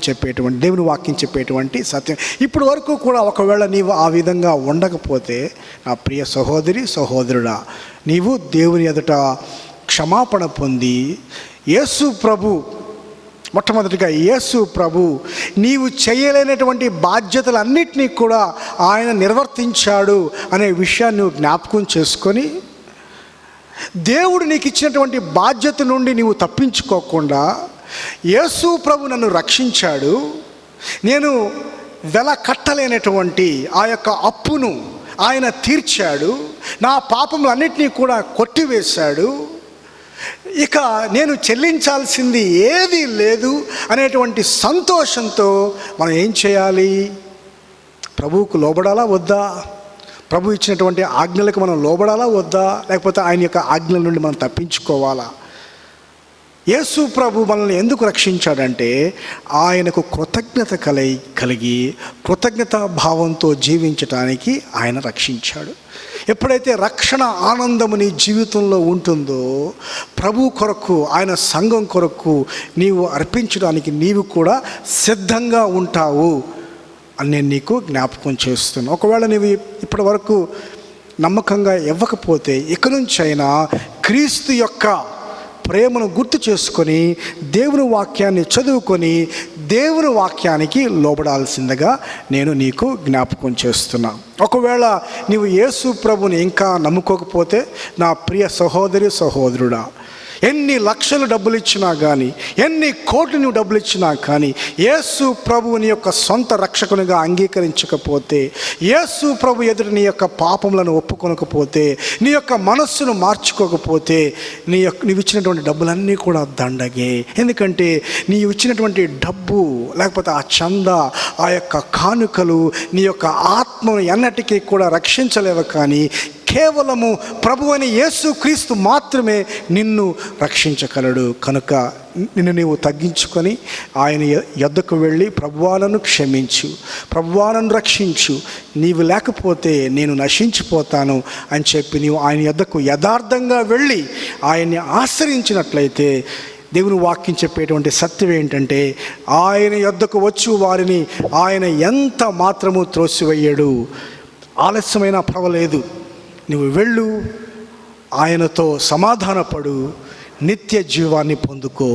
చెప్పేటువంటి సత్యం. ఇప్పటి వరకు కూడా ఒకవేళ నీవు ఆ విధంగా ఉండకపోతే, నా ప్రియ సహోదరి సహోదరుడా, నీవు దేవుని ఎదుట క్షమాపణ పొంది మొట్టమొదటిగా యేసు ప్రభు నీవు చేయలేనటువంటి బాధ్యతలన్నిటినీ కూడా ఆయన నిర్వర్తించాడు అనే విషయాన్ని నువ్వు జ్ఞాపకం చేసుకొని, దేవుడు నీకు ఇచ్చినటువంటి బాధ్యత నుండి నీవు తప్పించుకోకుండా, యేసు ప్రభు నన్ను రక్షించాడు, నేను వెల కట్టలేనటువంటి ఆ యొక్క అప్పును ఆయన తీర్చాడు, నా పాపములన్నిటినీ కూడా కొట్టివేశాడు, ఇక నేను చెల్లించాల్సింది ఏదీ లేదు అనేటువంటి సంతోషంతో మనం ఏం చేయాలి? ప్రభువుకు లోబడాలా వద్దా? ప్రభు ఇచ్చినటువంటి ఆజ్ఞలకు మనం లోబడాలా వద్దా? లేకపోతే ఆయన యొక్క ఆజ్ఞల నుండి మనం తప్పించుకోవాలా? యేసు ప్రభు మనల్ని ఎందుకు రక్షించాడంటే ఆయనకు కృతజ్ఞత కలిగి కృతజ్ఞతా భావంతో జీవించటానికి ఆయన రక్షించాడు. ఎప్పుడైతే రక్షణ ఆనందము నీ జీవితంలో ఉంటుందో, ప్రభు కొరకు, ఆయన సంఘం కొరకు నీవు అర్పించడానికి నీవు కూడా సిద్ధంగా ఉంటావు అని నేను నీకు జ్ఞాపకం చేస్తున్నాను. ఒకవేళ నీవు ఇప్పటి వరకు నమ్మకంగా ఇవ్వకపోతే, ఇక నుంచి అయినా క్రీస్తు యొక్క ప్రేమను గుర్తు చేసుకొని దేవుని వాక్యాన్ని చదువుకొని దేవుని వాక్యానికి లోబడాల్సిందిగా నేను నీకు జ్ఞాపకం చేస్తున్నా. ఒకవేళ నీవు యేసు ప్రభుని ఇంకా నమ్ముకోకపోతే, నా ప్రియ సహోదరి సహోదరుడా, ఎన్ని లక్షలు డబ్బులు ఇచ్చినా కానీ, ఎన్ని కోట్లు నువ్వు డబ్బులు ఇచ్చినా కానీ, యేసు ప్రభువుని యొక్క సొంత రక్షకునిగా అంగీకరించకపోతే, యేసు ప్రభు ఎదుట నీ యొక్క పాపములను ఒప్పుకొనకపోతే, నీ యొక్క మనస్సును మార్చుకోకపోతే, నీవు ఇచ్చినటువంటి డబ్బులన్నీ కూడా దండగే. ఎందుకంటే నీవు ఇచ్చినటువంటి డబ్బు, లేకపోతే ఆ చందా, ఆ యొక్క కానుకలు నీ యొక్క ఆత్మను ఎన్నటికీ కూడా రక్షించలేవు. కానీ కేవలము ప్రభువైన యేసుక్రీస్తు మాత్రమే నిన్ను రక్షించగలడు. కనుక నిన్ను నీవు తగ్గించుకొని ఆయన యొద్దకు వెళ్ళి, ప్రభువా నన్ను క్షమించు, ప్రభువా నన్ను రక్షించు, నీవు లేకపోతే నేను నశించిపోతాను అని చెప్పి నీవు ఆయన యొద్దకు యథార్థంగా వెళ్ళి ఆయన్ని ఆశ్రయించినట్లయితే, దేవుని వాక్యం చెప్పేటువంటి సత్యం ఏంటంటే, ఆయన యొద్దకు వచ్చు వారిని ఆయన ఎంత మాత్రము త్రోసివేయడు. ఆలస్యమైనా పర్వాలేదు, నువ్వు వెళ్ళు, ఆయనతో సమాధానపడు, నిత్య జీవాన్ని పొందుకో.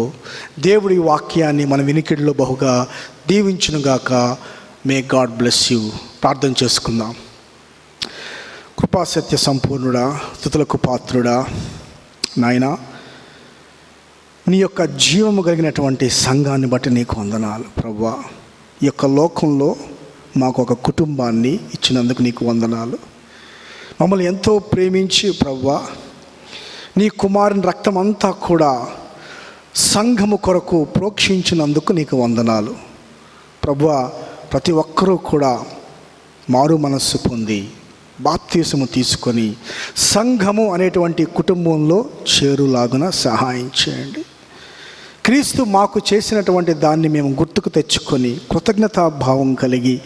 దేవుడి వాక్యాన్ని మన వినికిడిలో బహుగా దీవించునుగాక. May God bless you. ప్రార్థన చేసుకుందాం. కృపాసత్య సంపూర్ణుడా, స్తుతులకు పాత్రుడా, నాయనా, నీ యొక్క జీవము కలిగినటువంటి సంఘాన్ని బట్టి నీకు వందనాలు ప్రభువా. ఈ యొక్క లోకంలో మాకు ఒక కుటుంబాన్ని ఇచ్చినందుకు నీకు వందనాలు. మమ్మల్ని ఎంతో ప్రేమించి ప్రభువా, నీ కుమారుని రక్తం అంతా కూడా సంఘము కొరకు ప్రోక్షించినందుకు నీకు వందనాలు ప్రభువా. ప్రతి ఒక్కరూ కూడా మారు మనస్సు పొంది బాప్తీసము తీసుకొని సంఘము అనేటువంటి కుటుంబంలో చేరులాగున సహాయం చేయండి. క్రీస్తు మాకు చేసినటువంటి దాన్ని మేము గుర్తుకు తెచ్చుకొని కృతజ్ఞతాభావం కలిగి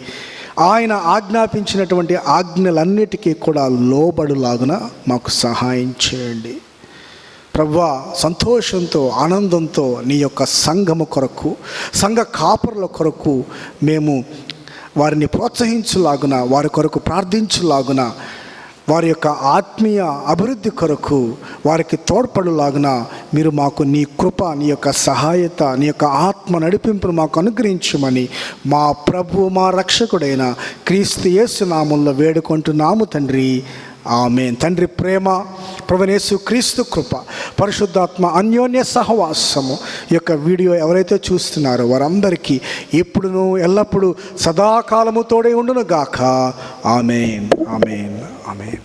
ఆయన ఆజ్ఞాపించినటువంటి ఆజ్ఞలన్నిటికీ కూడా లోబడులాగున మాకు సహాయం చేయండి ప్రభువా. సంతోషంతో, ఆనందంతో నీ యొక్క సంఘము కొరకు, సంఘ కాపరుల కొరకు మేము వారిని ప్రోత్సహించులాగున, వారి కొరకు ప్రార్థించులాగున, వారి యొక్క ఆత్మీయ అభివృద్ధి కొరకు వారికి తోడ్పడులాగున మీరు మాకు నీ కృప, నీ యొక్క సహాయత, నీ యొక్క ఆత్మ నడిపింపును మాకు అనుగ్రహించమని మా ప్రభు, మా రక్షకుడైన క్రీస్తు యేసు నామములో వేడుకుంటున్నాము తండ్రి. ఆమేన్. తండ్రి ప్రేమ, ప్రభువైన యేసు క్రీస్తు కృప, పరిశుద్ధాత్మ అన్యోన్య సహవాసము ఈ యొక్క వీడియో ఎవరైతే చూస్తున్నారో వారందరికీ ఎప్పుడునూ ఎల్లప్పుడూ సదాకాలము తోడే ఉండును గాక. ఆమేన్, ఆమేన్, ఆమేన్.